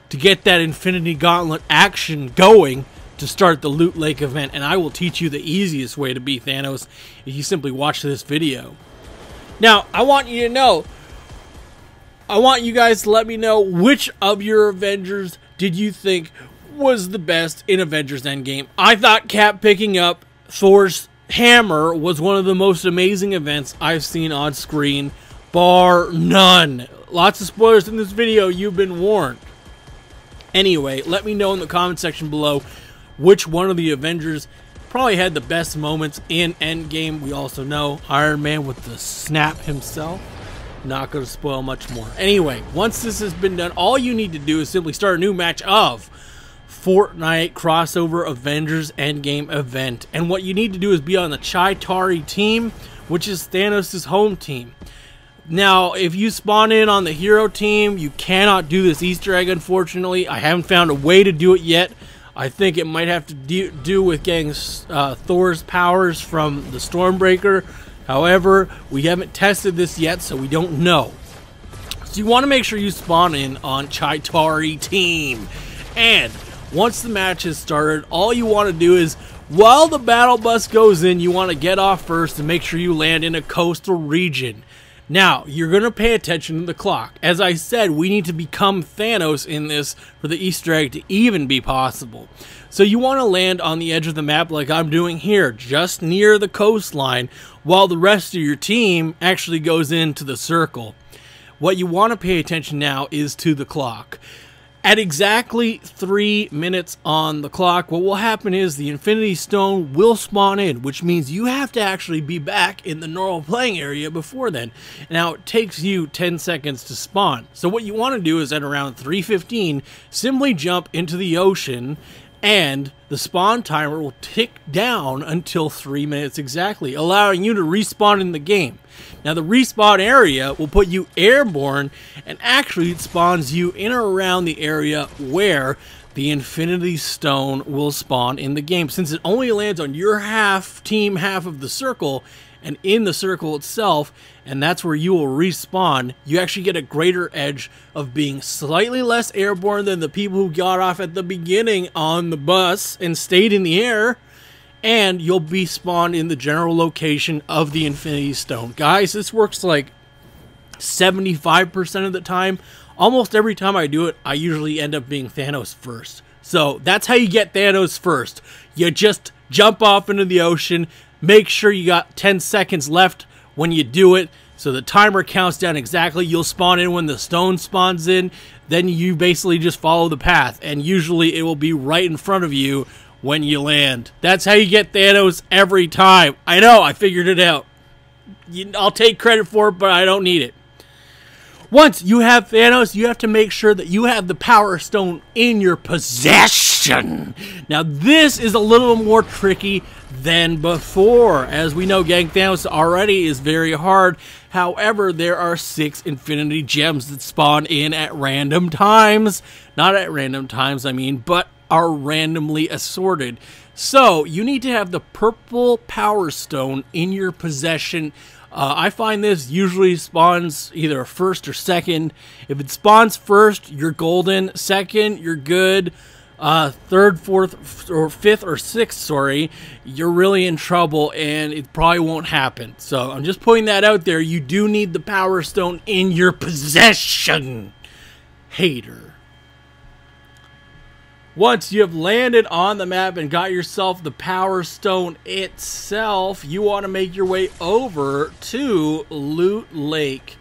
to get that Infinity Gauntlet action going to start the Loot Lake event. And I will teach you the easiest way to beat Thanos if you simply watch this video. Now, I want you to know, I want you guys to let me know which of your Avengers did you think was the best in Avengers Endgame. I thought Cap picking up Thor's hammer was one of the most amazing events I've seen on screen, bar none. Lots of spoilers in this video, you've been warned. Anyway, let me know in the comment section below which one of the Avengers probably had the best moments in Endgame. We also know Iron Man with the snap himself. Not going to spoil much more. Anyway, once this has been done, all you need to do is simply start a new match of Fortnite crossover Avengers Endgame event. And what you need to do is be on the Chitauri team, which is Thanos' home team. Now, if you spawn in on the hero team, you cannot do this Easter egg, unfortunately. I haven't found a way to do it yet. I think it might have to do with getting Thor's powers from the Stormbreaker. However, we haven't tested this yet, so we don't know. So you want to make sure you spawn in on Chitauri team. And once the match is started, all you want to do is, while the battle bus goes in, you want to get off first and make sure you land in a coastal region. Now, you're going to pay attention to the clock. As I said, we need to become Thanos in this for the Easter egg to even be possible. So you want to land on the edge of the map like I'm doing here, just near the coastline, while the rest of your team actually goes into the circle. What you want to pay attention now is to the clock. At exactly 3 minutes on the clock, what will happen is the Infinity Stone will spawn in, which means you have to actually be back in the normal playing area before then. Now, it takes you 10 seconds to spawn. So what you want to do is at around 3:15, simply jump into the ocean, and the spawn timer will tick down until 3 minutes exactly, allowing you to respawn in the game. Now, the respawn area will put you airborne, and actually it spawns you in or around the area where the Infinity Stone will spawn in the game. Since it only lands on your team half of the circle, and in the circle itself, and that's where you will respawn, you actually get a greater edge of being slightly less airborne than the people who got off at the beginning on the bus and stayed in the air, and you'll be spawned in the general location of the Infinity Stone. Guys, this works like 75% of the time. Almost every time I do it, I usually end up being Thanos first. So that's how you get Thanos first. You just jump off into the ocean. Make sure you got 10 seconds left when you do it, so the timer counts down exactly. You'll spawn in when the stone spawns in. Then you basically just follow the path, and usually it will be right in front of you when you land. That's how you get Thanos every time. I know, I figured it out. I'll take credit for it, but I don't need it. Once you have Thanos, you have to make sure that you have the Power Stone in your possession. Now, this is a little more tricky than before. As we know, getting Thanos already is very hard. However, there are 6 Infinity Gems that spawn in at random times. Not at random times, I mean, but are randomly assorted. So, you need to have the purple Power Stone in your possession. I find this usually spawns either first or second. If it spawns first, you're golden. Second, you're good. Third, fourth, or fifth, or sixth, sorry, you're really in trouble, and it probably won't happen. So I'm just putting that out there. You do need the Power Stone in your possession, hater. Once you have landed on the map and got yourself the Power Stone itself, you want to make your way over to Loot Lake.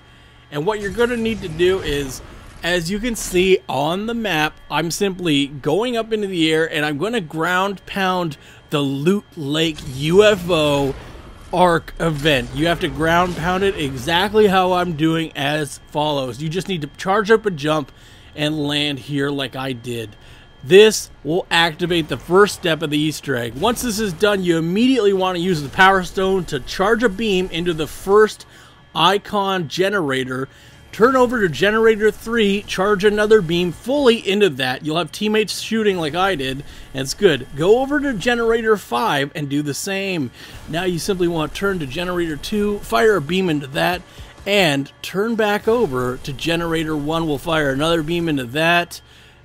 And what you're going to need to do is, as you can see on the map, I'm simply going up into the air and I'm going to ground pound the Loot Lake UFO Arc event. You have to ground pound it exactly how I'm doing as follows. You just need to charge up a jump and land here like I did. This will activate the first step of the Easter egg. Once this is done, you immediately want to use the Power Stone to charge a beam into the first icon generator. Turn over to generator 3, charge another beam fully into that. You'll have teammates shooting like I did, and it's good. Go over to generator 5 and do the same. Now you simply want to turn to generator 2, fire a beam into that, and turn back over to generator 1. We'll fire another beam into that.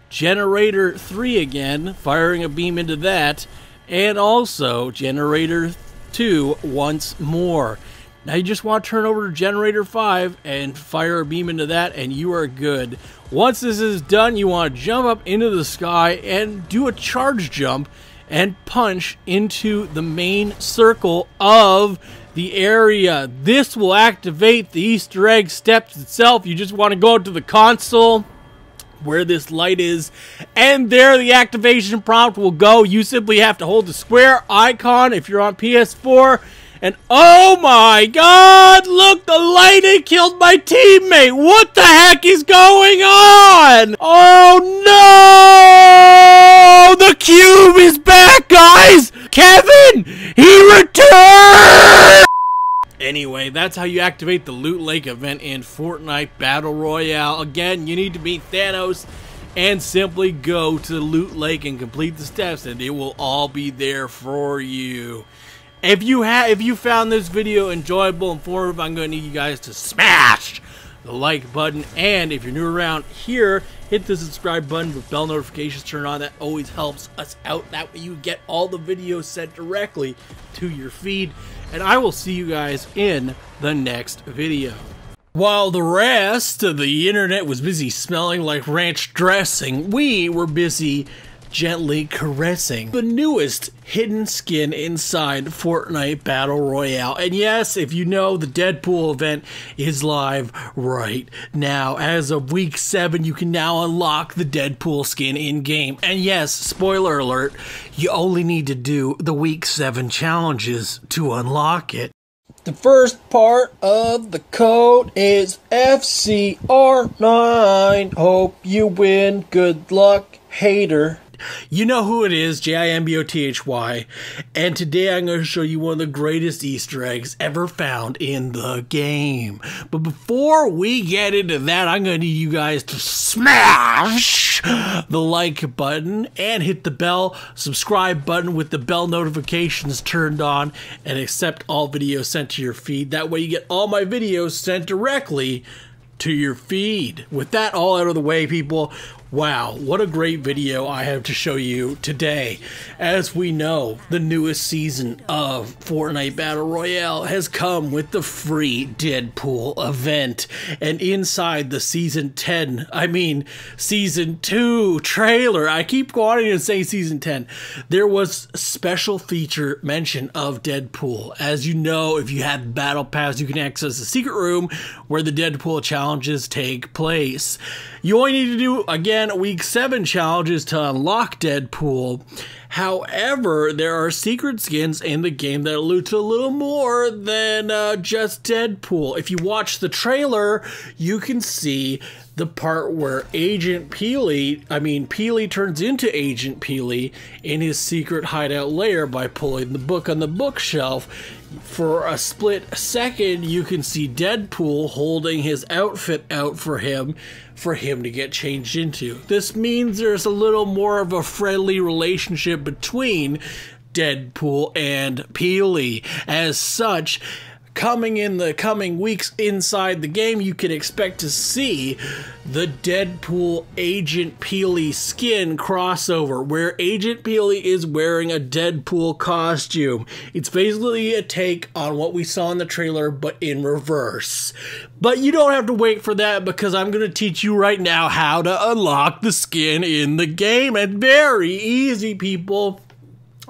Generator 3 again, firing a beam into that, and also generator 2 once more. Now you just want to turn over to generator 5 and fire a beam into that, and you are good. Once this is done, you want to jump up into the sky and do a charge jump and punch into the main circle of the area. This will activate the Easter egg steps itself. You just want to go to the console where this light is, and there the activation prompt will go. You simply have to hold the square icon if you're on PS4, and oh my god, look, the lightning killed my teammate. What the heck is going on? Oh no, the cube is back, guys. Kevin, he returned. Anyway, that's how you activate the Loot Lake event in Fortnite Battle Royale. Again, you need to beat Thanos and simply go to the Loot Lake and complete the steps, and it will all be there for you. If you found this video enjoyable, informative, I'm going to need you guys to smash the like button, and if you're new around here, hit the subscribe button with bell notifications turned on. That always helps us out. That way you get all the videos sent directly to your feed, and I will see you guys in the next video. While the rest of the internet was busy smelling like ranch dressing, we were busy gently caressing the newest hidden skin inside Fortnite Battle Royale. And yes, if you know, the Deadpool event is live right now. As of week 7, you can now unlock the Deadpool skin in-game. And yes, spoiler alert, you only need to do the week 7 challenges to unlock it. The first part of the code is FCR9. Hope you win. Good luck, hater. You know who it is, JIMBOTHY, and today I'm going to show you one of the greatest Easter eggs ever found in the game. But before we get into that, I'm going to need you guys to smash the like button and hit the bell subscribe button with the bell notifications turned on, and accept all videos sent to your feed. That way you get all my videos sent directly to your feed. With that all out of the way, people, wow, what a great video I have to show you today. As we know, the newest season of Fortnite Battle Royale has come with the free Deadpool event. And inside the Season 2 trailer, I keep wanting to say Season 10, there was special feature mention of Deadpool. As you know, if you have Battle Pass, you can access a secret room where the Deadpool challenges take place. You only need to do, again, week 7 challenges to unlock Deadpool. However, there are secret skins in the game that allude to a little more than just Deadpool. If you watch the trailer, you can see the part where Peely turns into Agent Peely in his secret hideout lair by pulling the book on the bookshelf. For a split second, you can see Deadpool holding his outfit out for him to get changed into. This means there's a little more of a friendly relationship between Deadpool and Peely. As such, coming in the coming weeks inside the game, you can expect to see the Deadpool Agent Peely skin crossover, where Agent Peely is wearing a Deadpool costume. It's basically a take on what we saw in the trailer, but in reverse. But you don't have to wait for that, because I'm going to teach you right now how to unlock the skin in the game. And very easy, people.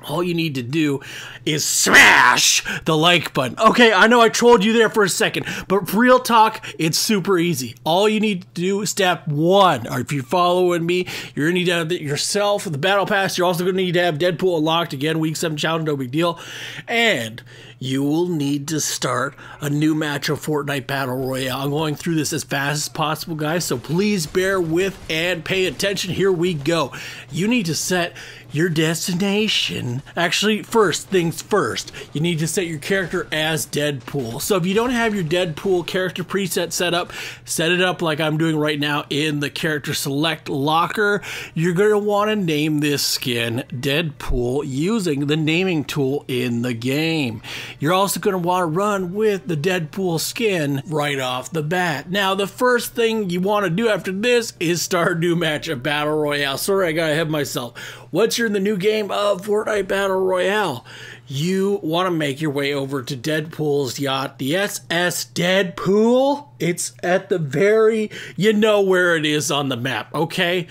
All you need to do is smash the like button. Okay, I know I trolled you there for a second, but real talk, it's super easy. All you need to do is step 1, or if you're following me, you're going to need to have yourself the Battle Pass. You're also going to need to have Deadpool unlocked again, week 7 challenge, no big deal. And you will need to start a new match of Fortnite Battle Royale. I'm going through this as fast as possible, guys, so please bear with and pay attention. Here we go. You need to set your destination. Actually, first things first, you need to set your character as Deadpool. So if you don't have your Deadpool character preset set it up like I'm doing right now in the character select locker. You're going to want to name this skin Deadpool using the naming tool in the game. You're also going to want to run with the Deadpool skin right off the bat. Now, the first thing you want to do after this is start a new match of Battle Royale. Sorry, I got ahead of myself. Once you're in the new game of Fortnite Battle Royale, you want to make your way over to Deadpool's yacht, the SS Deadpool. It's at the very, you know where it is on the map, okay?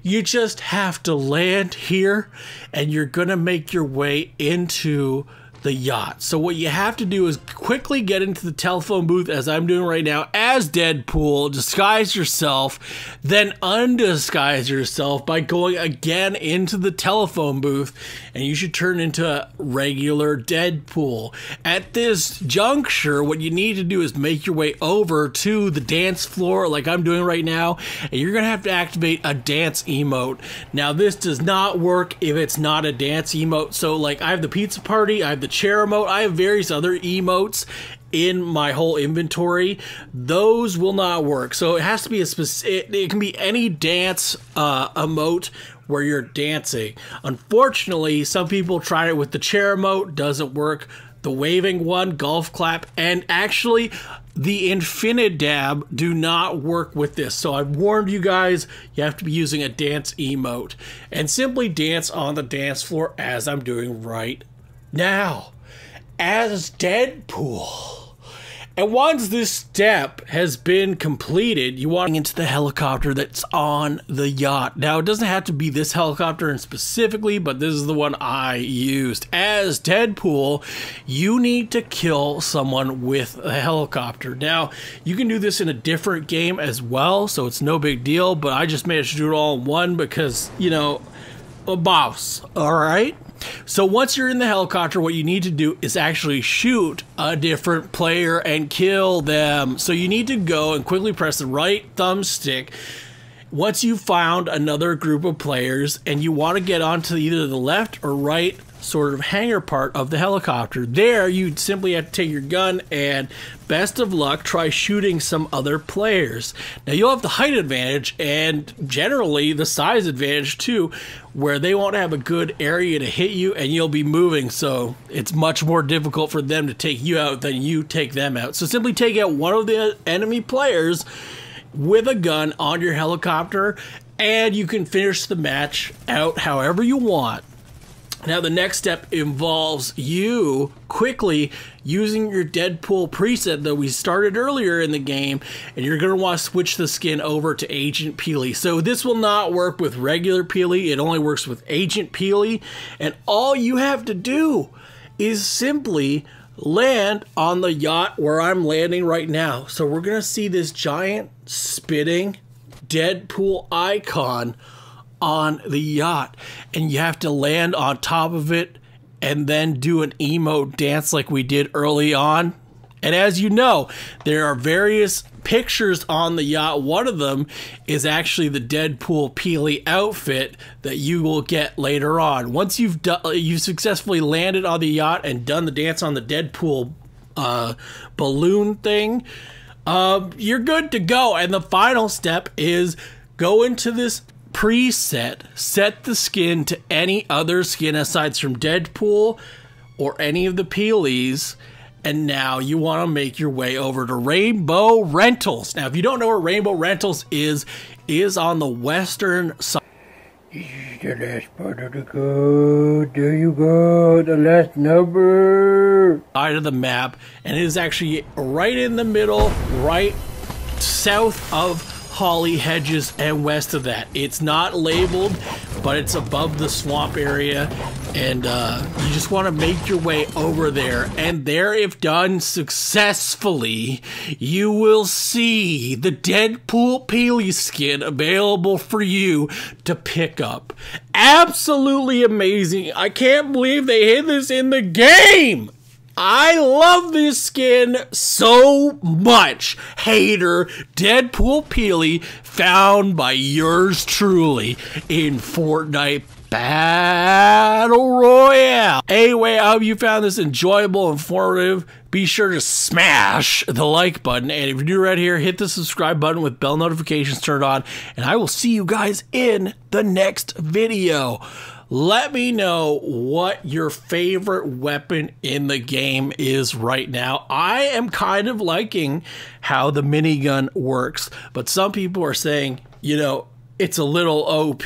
You just have to land here, and you're going to make your way into the yacht. So what you have to do is quickly get into the telephone booth, as I'm doing right now, as Deadpool, disguise yourself, then undisguise yourself by going again into the telephone booth, and you should turn into regular Deadpool. At this juncture, what you need to do is make your way over to the dance floor like I'm doing right now, and you're gonna have to activate a dance emote. Now, this does not work if it's not a dance emote. So like, I have the pizza party, I have the chair emote, I have various other emotes in my whole inventory. Those will not work. So it has to be a specific, it can be any dance emote where you're dancing. Unfortunately, some people tried it with the chair emote, doesn't work. The waving one, golf clap, and actually the Infinidab do not work with this. So I've warned you guys, you have to be using a dance emote and simply dance on the dance floor as I'm doing right now as Deadpool. And once this step has been completed, you want into the helicopter that's on the yacht. Now, it doesn't have to be this helicopter in specifically, but this is the one I used. As Deadpool, you need to kill someone with a helicopter. Now, you can do this in a different game as well, so it's no big deal, but I just managed to do it all in one because, you know, a boss, all right? So once you're in the helicopter, what you need to do is actually shoot a different player and kill them. So you need to go and quickly press the right thumbstick once you've found another group of players, and you want to get onto either the left or right sort of hangar part of the helicopter. There, you simply have to take your gun and, best of luck, try shooting some other players. Now, you'll have the height advantage and generally the size advantage too, where they won't have a good area to hit you and you'll be moving, so it's much more difficult for them to take you out than you take them out. So simply take out one of the enemy players with a gun on your helicopter, and you can finish the match out however you want. Now, the next step involves you quickly using your Deadpool preset that we started earlier in the game, and you're going to want to switch the skin over to Agent Peely. So this will not work with regular Peely, it only works with Agent Peely, and all you have to do is simply land on the yacht where I'm landing right now. So we're going to see this giant spitting Deadpool icon on the yacht, and you have to land on top of it and then do an emote dance like we did early on. And as you know, there are various pictures on the yacht. One of them is actually the Deadpool Peely outfit that you will get later on. Once you've successfully landed on the yacht and done the dance on the Deadpool balloon thing, you're good to go. And the final step is go into this preset, set the skin to any other skin aside from Deadpool or any of the Peelys, And now you want to make your way over to Rainbow Rentals. Now, if you don't know where Rainbow Rentals is on the western side. This is the last part of the code. There you go, the last number. Side of the map, and it is actually right in the middle, right south of Holly Hedges and west of that. It's not labeled, but it's above the swamp area, and you just want to make your way over there, and there, if done successfully, you will see the Deadpool Peely skin available for you to pick up. Absolutely amazing. I can't believe they hid this in the game. I love this skin so much. Hater, Deadpool Peely, found by yours truly in Fortnite Battle Royale. Anyway, I hope you found this enjoyable, informative. Be sure to smash the like button, and if you're new around here, hit the subscribe button with bell notifications turned on, and I will see you guys in the next video. Let me know what your favorite weapon in the game is right now. I am kind of liking how the minigun works, but some people are saying, you know, it's a little OP.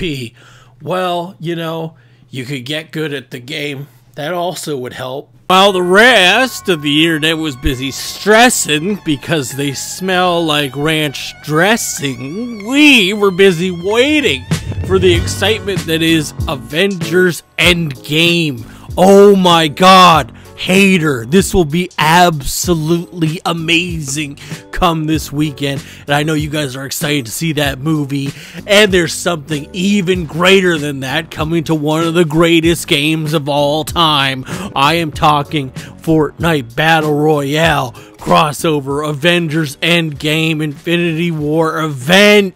Well, you know, you could get good at the game. That also would help. While the rest of the internet was busy stressing because they smell like ranch dressing, we were busy waiting for the excitement that is Avengers Endgame. Oh my god, hater, this will be absolutely amazing come this weekend, and I know you guys are excited to see that movie, and there's something even greater than that coming to one of the greatest games of all time. I am talking Fortnite Battle Royale crossover Avengers Endgame Infinity War event.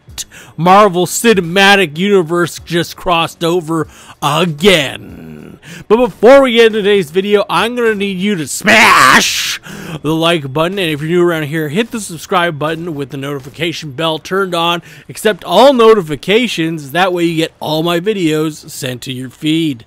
Marvel Cinematic Universe just crossed over again. But before we get into today's video, I'm going to need you to smash the like button, and if you're new around here, hit the subscribe button with the notification bell turned on. Accept all notifications, that way you get all my videos sent to your feed.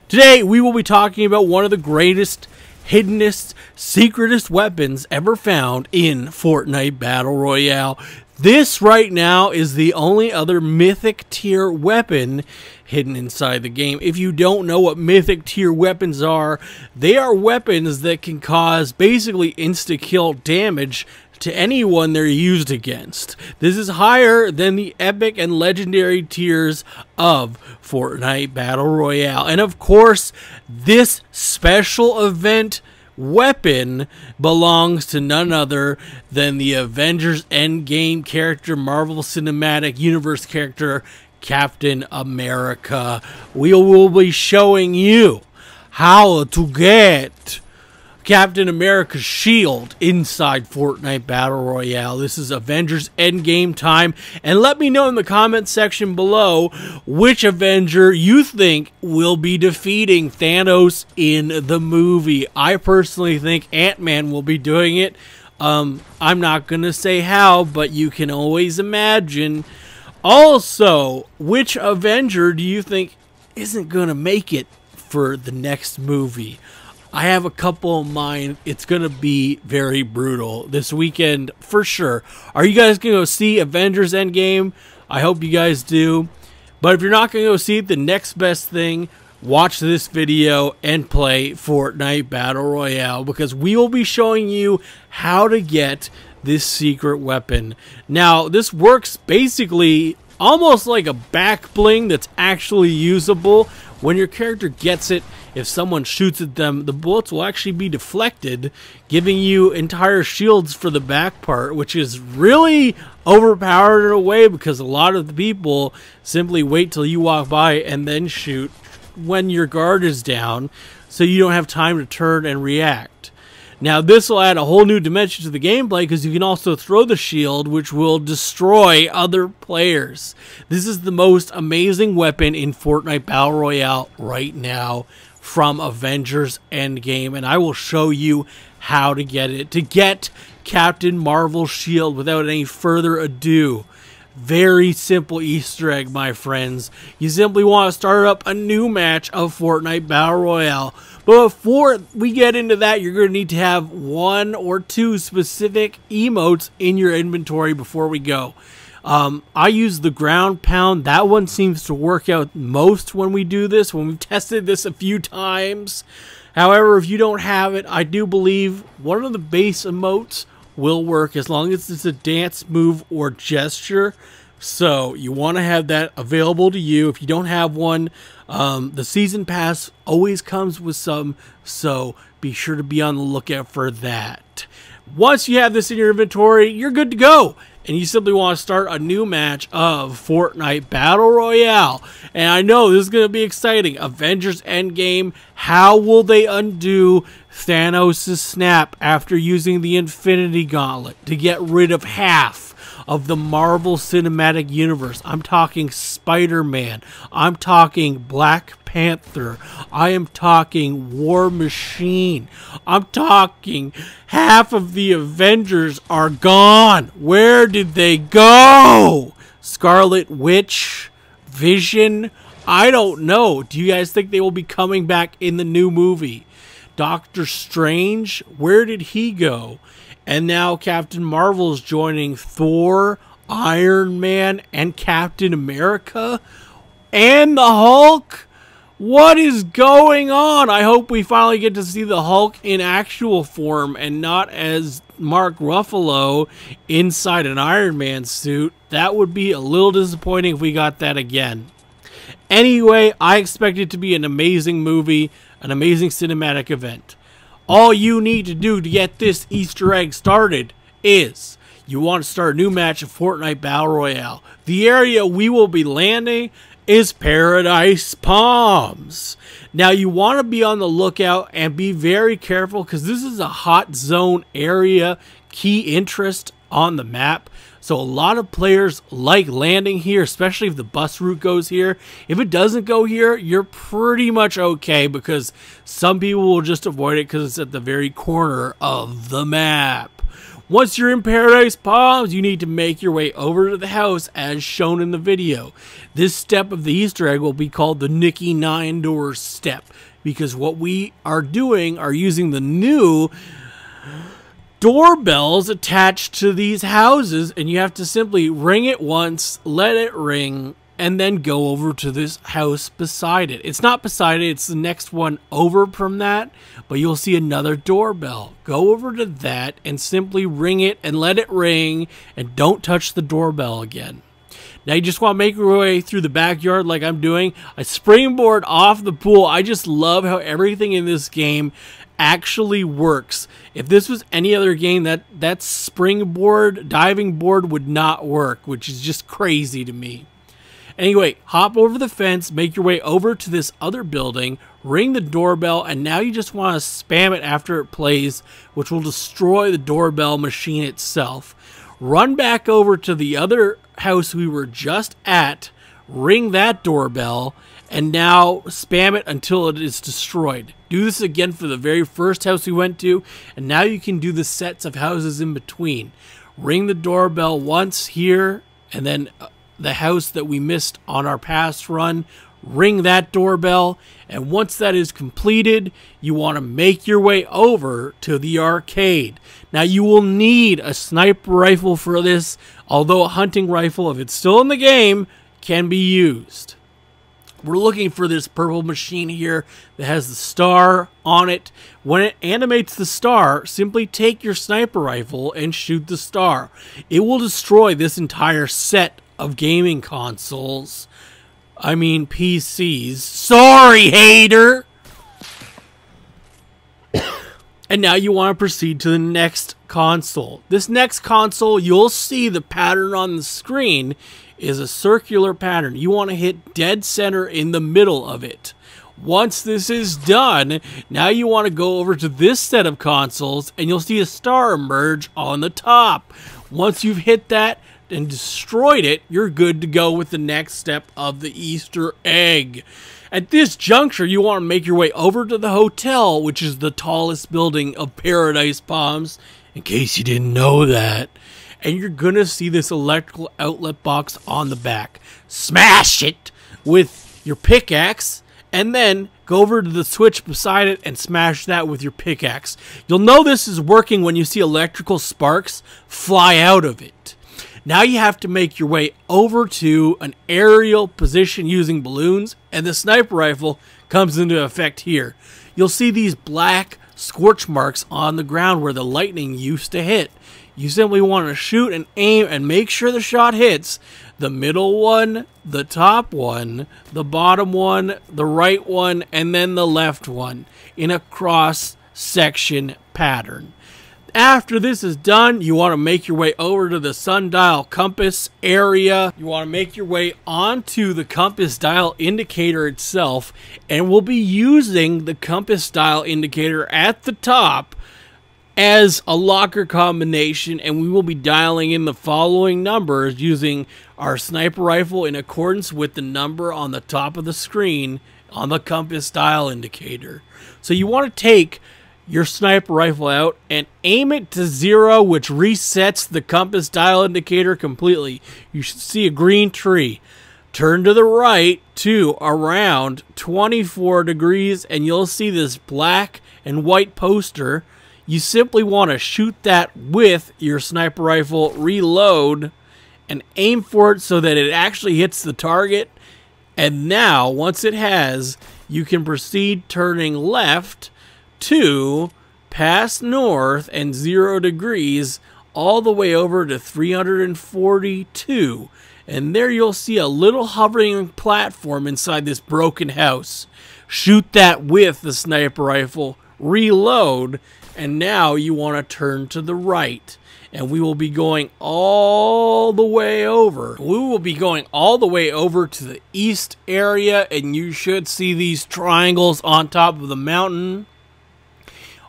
Today, we will be talking about one of the greatest, hiddenest, secretest weapons ever found in Fortnite Battle Royale. This right now is the only other mythic tier weapon hidden inside the game. If you don't know what mythic tier weapons are, they are weapons that can cause basically insta-kill damage to anyone they're used against. This is higher than the epic and legendary tiers of Fortnite Battle Royale. And of course, this special event weapon belongs to none other than the Avengers Endgame character, Marvel Cinematic Universe character, Captain America. We will be showing you how to get Captain America's shield inside Fortnite Battle Royale. This is Avengers Endgame time, and let me know in the comment section below which Avenger you think will be defeating Thanos in the movie. I personally think Ant-Man will be doing it. I'm not gonna say how, but you can always imagine. Also, which Avenger do you think isn't gonna make it for the next movie? I have a couple in mind. It's going to be very brutal this weekend for sure. Are you guys going to go see Avengers Endgame? I hope you guys do. But if you're not going to go see it, the next best thing, watch this video and play Fortnite Battle Royale, because we will be showing you how to get this secret weapon. Now, this works basically almost like a back bling that's actually usable. When your character gets it, if someone shoots at them, the bullets will actually be deflected, giving you entire shields for the back part, which is really overpowered in a way, because a lot of the people simply wait till you walk by and then shoot when your guard is down, so you don't have time to turn and react. Now, this will add a whole new dimension to the gameplay, because you can also throw the shield, which will destroy other players. This is the most amazing weapon in Fortnite Battle Royale right now from Avengers Endgame, and I will show you how to get it. To get Captain Marvel's shield without any further ado, very simple Easter egg, my friends. You simply want to start up a new match of Fortnite Battle Royale. But before we get into that, you're going to need to have 1 or 2 specific emotes in your inventory before we go. I use the ground pound. That one seems to work out most when we do this, when we've tested this a few times. However, if you don't have it, I do believe one of the base emotes will work as long as it's a dance move or gesture. So you want to have that available to you. If you don't have one, the season pass always comes with some, so be sure to be on the lookout for that. Once you have this in your inventory, you're good to go. And you simply want to start a new match of FORTNITE Battle Royale. And I know this is going to be exciting. Avengers Endgame. How will they undo Thanos' snap after using the Infinity Gauntlet to get rid of half of the Marvel Cinematic Universe? I'm talking Spider-Man. I'm talking Black Panther. I am talking War Machine. I'm talking half of the Avengers are gone. Where did they go? Scarlet Witch? Vision? I don't know. Do you guys think they will be coming back in the new movie? Doctor Strange? Where did he go? And now Captain Marvel is joining Thor, Iron Man, and Captain America? And the Hulk? What is going on? I hope we finally get to see the Hulk in actual form and not as Mark Ruffalo inside an Iron Man suit. That would be a little disappointing if we got that again. Anyway, I expect it to be an amazing movie, an amazing cinematic event. All you need to do to get this Easter egg started is you want to start a new match of FORTNITE Battle Royale. The area we will be landing is Paradise Palms. Now you want to be on the lookout and be very careful because this is a hot zone area, key interest on the map. So a lot of players like landing here, especially if the bus route goes here. If it doesn't go here, you're pretty much okay because some people will just avoid it because it's at the very corner of the map. Once you're in Paradise Palms, you need to make your way over to the house as shown in the video. This step of the Easter egg will be called the Nikki 9 Doors step because what we are doing are using the new doorbells attached to these houses, and you have to simply ring it once, let it ring, and then go over to this house beside it. It's not beside it, it's the next one over from that, but you'll see another doorbell. Go over to that and simply ring it and let it ring, and don't touch the doorbell again. Now you just want to make your way through the backyard like I'm doing. I springboard off the pool. I just love how everything in this game actually works. If this was any other game, that springboard, diving board would not work, which is just crazy to me. Anyway, hop over the fence, make your way over to this other building, ring the doorbell, and now you just want to spam it after it plays, which will destroy the doorbell machine itself. Run back over to the other house we were just at, ring that doorbell, and now spam it until it is destroyed. Do this again for the very first house we went to, and now you can do the sets of houses in between. Ring the doorbell once here, and then the house that we missed on our past run, ring that doorbell, and once that is completed, you want to make your way over to the arcade. Now you will need a sniper rifle for this, although a hunting rifle, if it's still in the game, can be used. We're looking for this purple machine here that has the star on it. When it animates the star, simply take your sniper rifle and shoot the star. It will destroy this entire set of gaming consoles. I mean PCs. Sorry, hater! And now you want to proceed to the next console. This next console, you'll see the pattern on the screen is a circular pattern. You want to hit dead center in the middle of it. Once this is done, now you want to go over to this set of consoles and you'll see a star emerge on the top. Once you've hit that and destroyed it, you're good to go with the next step of the Easter egg. At this juncture, you want to make your way over to the hotel, which is the tallest building of Paradise Palms, in case you didn't know that. And you're going to see this electrical outlet box on the back. Smash it with your pickaxe, and then go over to the switch beside it and smash that with your pickaxe. You'll know this is working when you see electrical sparks fly out of it. Now you have to make your way over to an aerial position using balloons, and the sniper rifle comes into effect here. You'll see these black scorch marks on the ground where the lightning used to hit. You simply want to shoot and aim and make sure the shot hits the middle one, the top one, the bottom one, the right one, and then the left one in a cross-section pattern. After this is done, you want to make your way over to the sundial compass area. You want to make your way onto the compass dial indicator itself, and we'll be using the compass dial indicator at the top as a locker combination, and we will be dialing in the following numbers using our sniper rifle in accordance with the number on the top of the screen on the compass dial indicator. So you want to take your sniper rifle out and aim it to 0, which resets the compass dial indicator completely. You should see a green tree. Turn to the right to around 24 degrees and you'll see this black and white poster. You simply want to shoot that with your sniper rifle, reload, and aim for it so that it actually hits the target. And now, once it has, you can proceed turning left to past north and 0 degrees all the way over to 342. And there you'll see a little hovering platform inside this broken house. Shoot that with the sniper rifle, reload, and now you want to turn to the right. And we will be going all the way over. We will be going all the way over to the east area, and you should see these triangles on top of the mountain.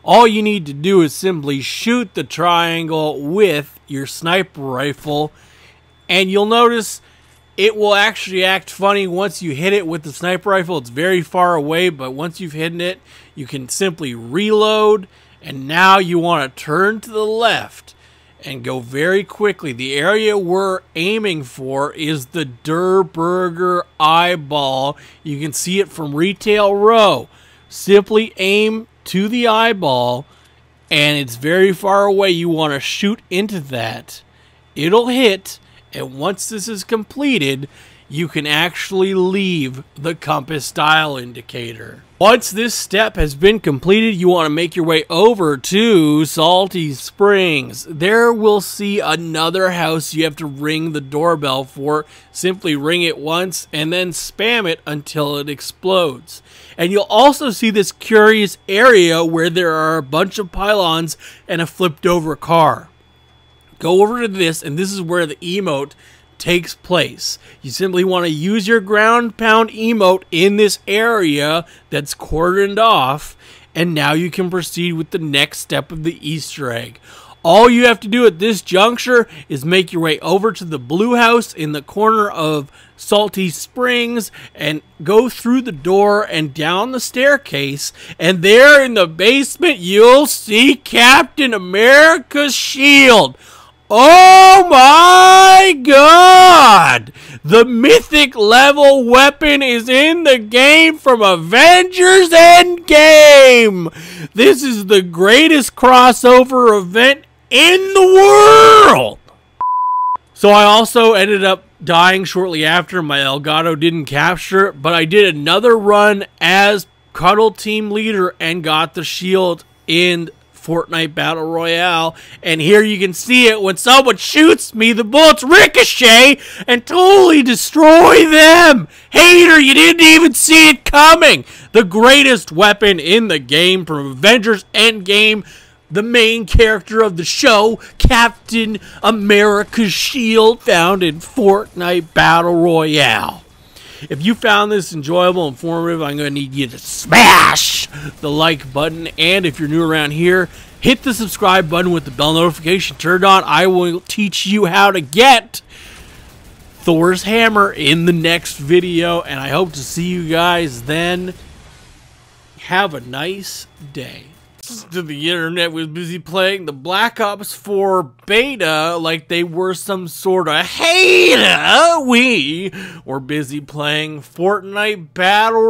All you need to do is simply shoot the triangle with your sniper rifle, and you'll notice it will actually act funny once you hit it with the sniper rifle. It's very far away, but once you've hit it, you can simply reload, and now you want to turn to the left and go very quickly. The area we're aiming for is the Der Burger eyeball. You can see it from Retail Row. Simply aim to the eyeball, and it's very far away. You want to shoot into that. It'll hit, and once this is completed, you can actually leave the compass dial indicator. Once this step has been completed, you want to make your way over to Salty Springs. There we'll see another house you have to ring the doorbell for. Simply ring it once and then spam it until it explodes. And you'll also see this curious area where there are a bunch of pylons and a flipped over car. Go over to this, and this is where the emote takes place. You simply want to use your ground pound emote in this area that's cordoned off, and now you can proceed with the next step of the Easter egg. All you have to do at this juncture is make your way over to the blue house in the corner of Salty Springs and go through the door and down the staircase, and there in the basement you'll see Captain America's shield. Oh my God! The mythic level weapon is in the game from Avengers Endgame! This is the greatest crossover event in the world! So I also ended up dying shortly after. My Elgato didn't capture it, but I did another run as Cuddle Team Leader and got the shield in FORTNITE Battle Royale, and here you can see it. When someone shoots me, the bullets ricochet and totally destroy them. Hater, you didn't even see it coming. The greatest weapon in the game from Avengers Endgame, the main character of the show, Captain America's shield, found in FORTNITE Battle Royale. If you found this enjoyable, informative, I'm going to need you to smash the like button. And if you're new around here, hit the subscribe button with the bell notification turned on. I will teach you how to get Thor's hammer in the next video. And I hope to see you guys then. Have a nice day. access to the internet was busy playing the Black Ops 4 beta like they were some sort of hater. We were busy playing Fortnite Battle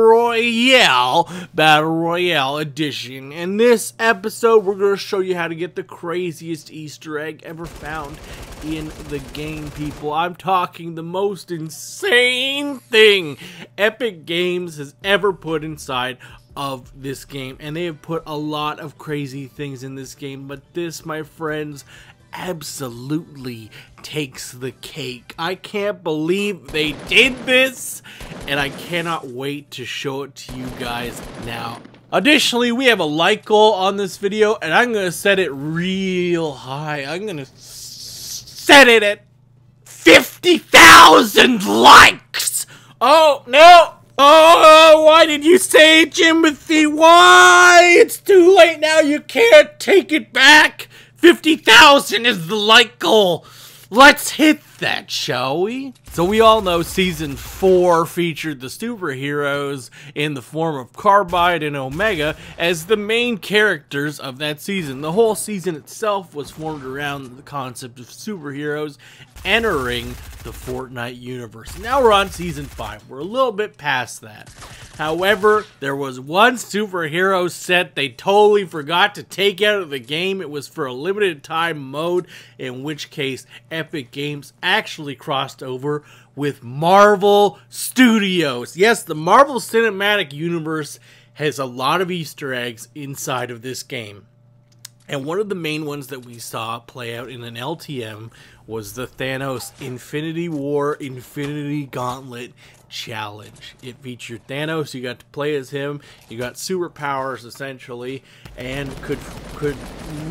Royale Edition. In this episode, we're going to show you how to get the craziest Easter egg ever found in the game, people. I'm talking the most insane thing Epic Games has ever put inside of this game, and they have put a lot of crazy things in this game, but this, my friends, absolutely takes the cake. I can't believe they did this, and I cannot wait to show it to you guys now. Additionally, we have a like goal on this video, and I'm going to set it real high. I'm going to set it at 50,000 likes! Oh, no! Oh, why did you say it, Timothy? Why? It's too late now. You can't take it back. 50,000 is the like goal. Let's hit that, shall we? So we all know Season 4 featured the superheroes in the form of Carbide and Omega as the main characters of that season. The whole season itself was formed around the concept of superheroes entering the Fortnite universe. Now we're on Season 5. We're a little bit past that. However, there was one superhero set they totally forgot to take out of the game. It was for a limited time mode, in which case Epic Games actually crossed over with Marvel Studios. Yes, the Marvel Cinematic Universe has a lot of Easter eggs inside of this game. And one of the main ones that we saw play out in an LTM was the Thanos Infinity War Infinity Gauntlet Challenge. It featured Thanos. You got to play as him. You got superpowers essentially, and could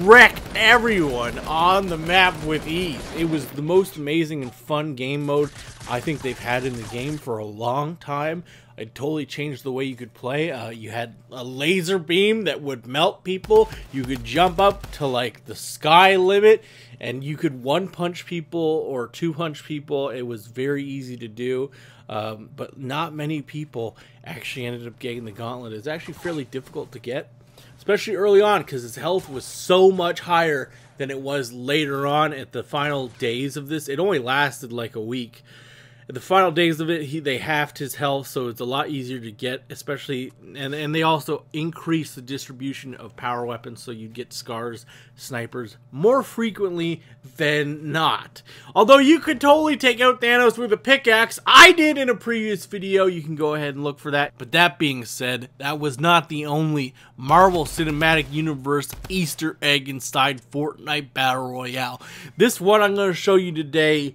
wreck everyone on the map with ease. It was the most amazing and fun game mode I think they've had in the game for a long time. It totally changed the way you could play. You had a laser beam that would melt people. You could jump up to like the sky limit, and you could one-punch people or two-punch people. It was very easy to do, but not many people actually ended up getting the gauntlet. It's actually fairly difficult to get, especially early on, because his health was so much higher than it was later on at the final days of this. It only lasted like a week. At the final days of it, they halved his health, so it's a lot easier to get, especially, and they also increased the distribution of power weapons, so you get scars, snipers, more frequently than not. Although you could totally take out Thanos with a pickaxe. I did in a previous video. You can go ahead and look for that. But that being said, that was not the only Marvel Cinematic Universe Easter egg inside Fortnite Battle Royale. This one I'm going to show you today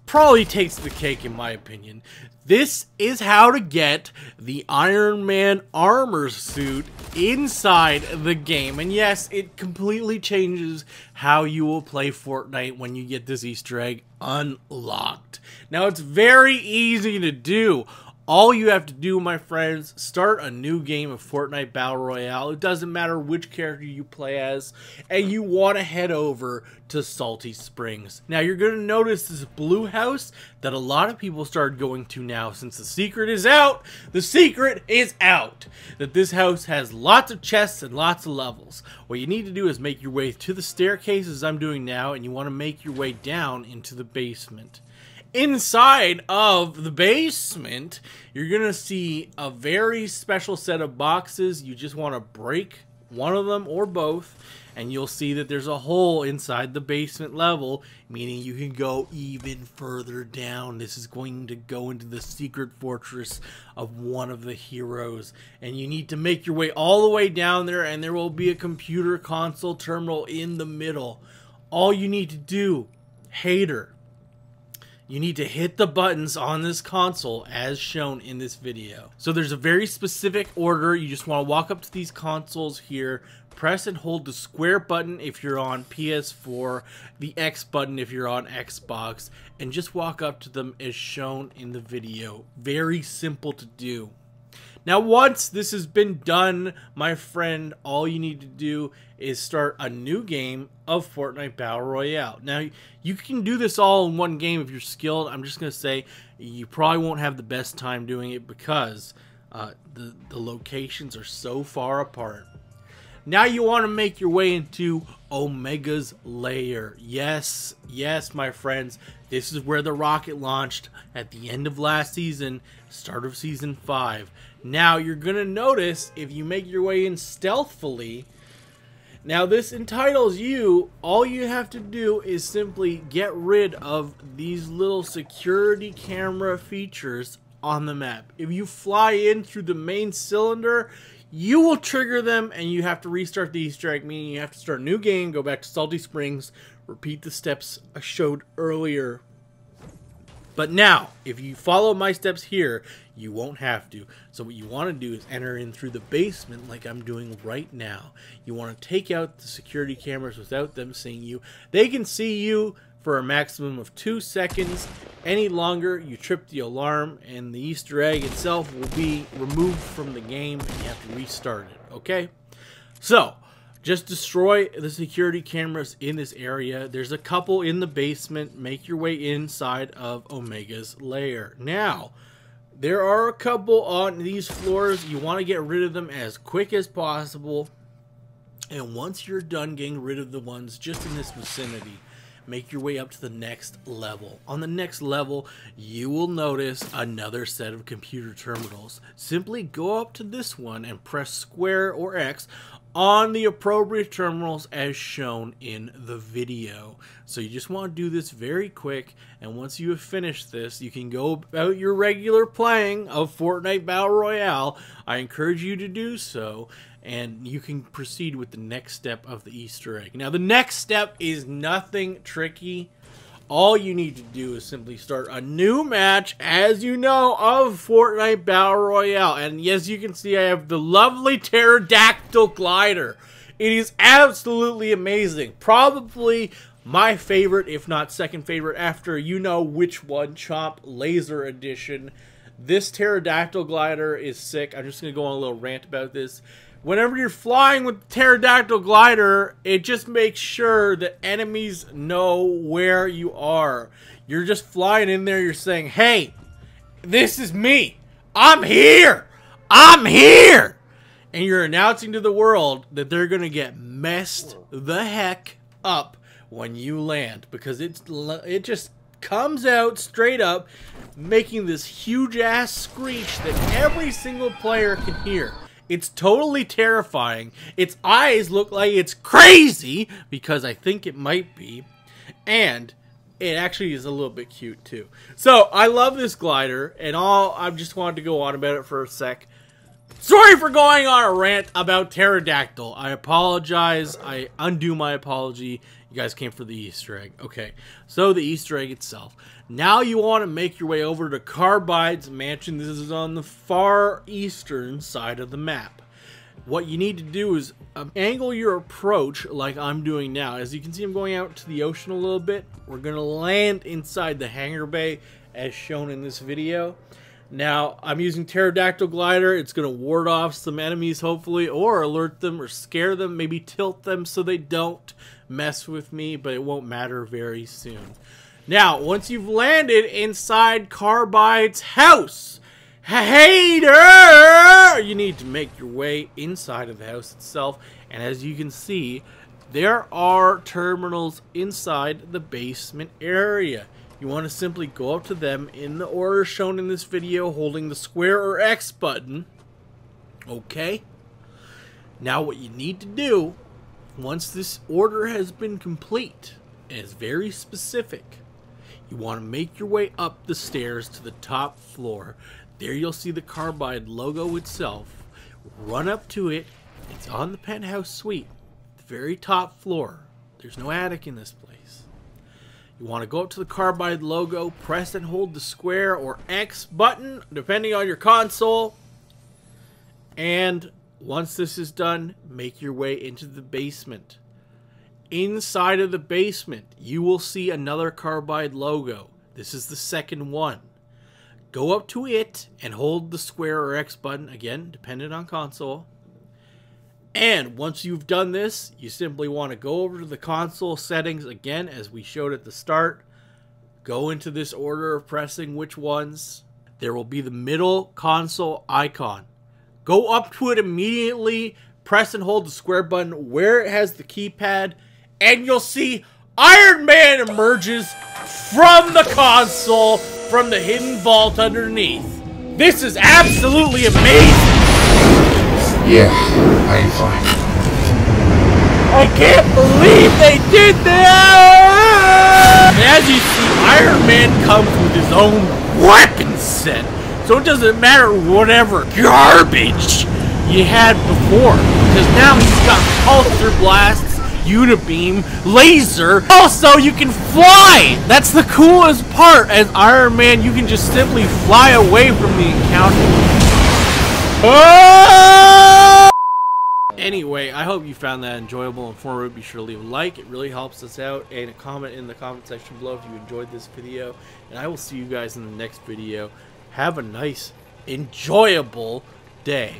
probably takes the cake in my opinion. This is how to get the Iron Man armor suit inside the game. And yes, it completely changes how you will play Fortnite when you get this Easter egg unlocked. Now, it's very easy to do. All you have to do, my friends, start a new game of Fortnite Battle Royale. It doesn't matter which character you play as, and you want to head over to Salty Springs. Now, you're going to notice this blue house that a lot of people started going to now since the secret is out. The secret is out! That this house has lots of chests and lots of levels. What you need to do is make your way to the staircases I'm doing now, and you want to make your way down into the basement. Inside of the basement, you're going to see a very special set of boxes. You just want to break one of them or both, and you'll see that there's a hole inside the basement level, meaning you can go even further down. This is going to go into the secret fortress of one of the heroes, and you need to make your way all the way down there, and there will be a computer console terminal in the middle. All you need to do, hater, you need to hit the buttons on this console as shown in this video. So there's a very specific order. You just want to walk up to these consoles here, press and hold the square button if you're on PS4, the X button if you're on Xbox, and just walk up to them as shown in the video. Very simple to do. Now, once this has been done, my friend, all you need to do is start a new game of Fortnite Battle Royale. Now, you can do this all in one game if you're skilled. I'm just going to say you probably won't have the best time doing it because the locations are so far apart. Now you want to make your way into Omega's lair. Yes, yes, my friends. This is where the rocket launched at the end of last season, start of season 5. Now you're going to notice if you make your way in stealthily. Now this entitles you, all you have to do is simply get rid of these little security camera features on the map. If you fly in through the main cylinder, you will trigger them and you have to restart the Easter egg, meaning you have to start a new game, go back to Salty Springs, repeat the steps I showed earlier. But now, if you follow my steps here, you won't have to. So what you want to do is enter in through the basement like I'm doing right now. You want to take out the security cameras without them seeing you. They can see you for a maximum of 2 seconds. Any longer, you trip the alarm and the Easter egg itself will be removed from the game and you have to restart it, okay? So, just destroy the security cameras in this area. There's a couple in the basement. Make your way inside of Omega's lair. Now, there are a couple on these floors. You want to get rid of them as quick as possible. And once you're done getting rid of the ones just in this vicinity, make your way up to the next level. On the next level, you will notice another set of computer terminals. Simply go up to this one and press square or X on the appropriate terminals as shown in the video. So you just want to do this very quick, and once you have finished this, you can go about your regular playing of Fortnite Battle Royale. I encourage you to do so, and you can proceed with the next step of the Easter egg. Now, the next step is nothing tricky. All you need to do is simply start a new match, as you know, of Fortnite Battle Royale. And yes, you can see I have the lovely pterodactyl glider. It is absolutely amazing. Probably my favorite, if not second favorite, after you know which one, Chomp Laser Edition. This pterodactyl glider is sick. I'm just going to go on a little rant about this. Whenever you're flying with the pterodactyl glider, it just makes sure that enemies know where you are. You're just flying in there, you're saying, hey, this is me. I'm here. I'm here. And you're announcing to the world that they're going to get messed the heck up when you land. Because it just comes out straight up, making this huge-ass screech that every single player can hear. It's totally terrifying. Its eyes look like it's crazy, because I think it might be. And it actually is a little bit cute, too. So, I love this glider, and I just wanted to go on about it for a sec. Sorry for going on a rant about pterodactyl. I apologize. I undo my apology. You guys came for the Easter egg. Okay, so the Easter egg itself. Now you want to make your way over to Carbide's mansion. This is on the far eastern side of the map. What you need to do is angle your approach like I'm doing now. As you can see, I'm going out to the ocean a little bit. We're going to land inside the hangar bay as shown in this video. Now, I'm using pterodactyl glider. It's going to ward off some enemies, hopefully, or alert them or scare them, maybe tilt them so they don't mess with me, but it won't matter very soon. Now, once you've landed inside Carbide's house, hater, you need to make your way inside of the house itself, and as you can see, there are terminals inside the basement area. You want to simply go up to them in the order shown in this video, holding the square or X button. Okay? Now what you need to do, once this order has been complete, and it's very specific, you want to make your way up the stairs to the top floor. There you'll see the Carbide logo itself. Run up to it. It's on the penthouse suite, the very top floor. There's no attic in this place. You want to go up to the Carbide logo, press and hold the square or X button, depending on your console. And once this is done, make your way into the basement. Inside of the basement, you will see another Carbide logo. This is the second one. Go up to it and hold the square or X button, again, dependent on console. And once you've done this, you simply want to go over to the console settings again, as we showed at the start. Go into this order of pressing which ones. There will be the middle console icon. Go up to it immediately, press and hold the square button where it has the keypad, and you'll see Iron Man emerges from the console, from the hidden vault underneath. This is absolutely amazing! Yeah, I'm fine. I can't believe they did that! And as you see, Iron Man comes with his own weapon set. So it doesn't matter whatever garbage you had before. Because now he's got pulsar blasts, unibeam, laser. Also, you can fly! That's the coolest part. As Iron Man, you can just simply fly away from the encounter. Oh! Anyway, I hope you found that enjoyable and informative. Be sure to leave a like. It really helps us out. And a comment in the comment section below if you enjoyed this video. And I will see you guys in the next video. Have a nice, enjoyable day.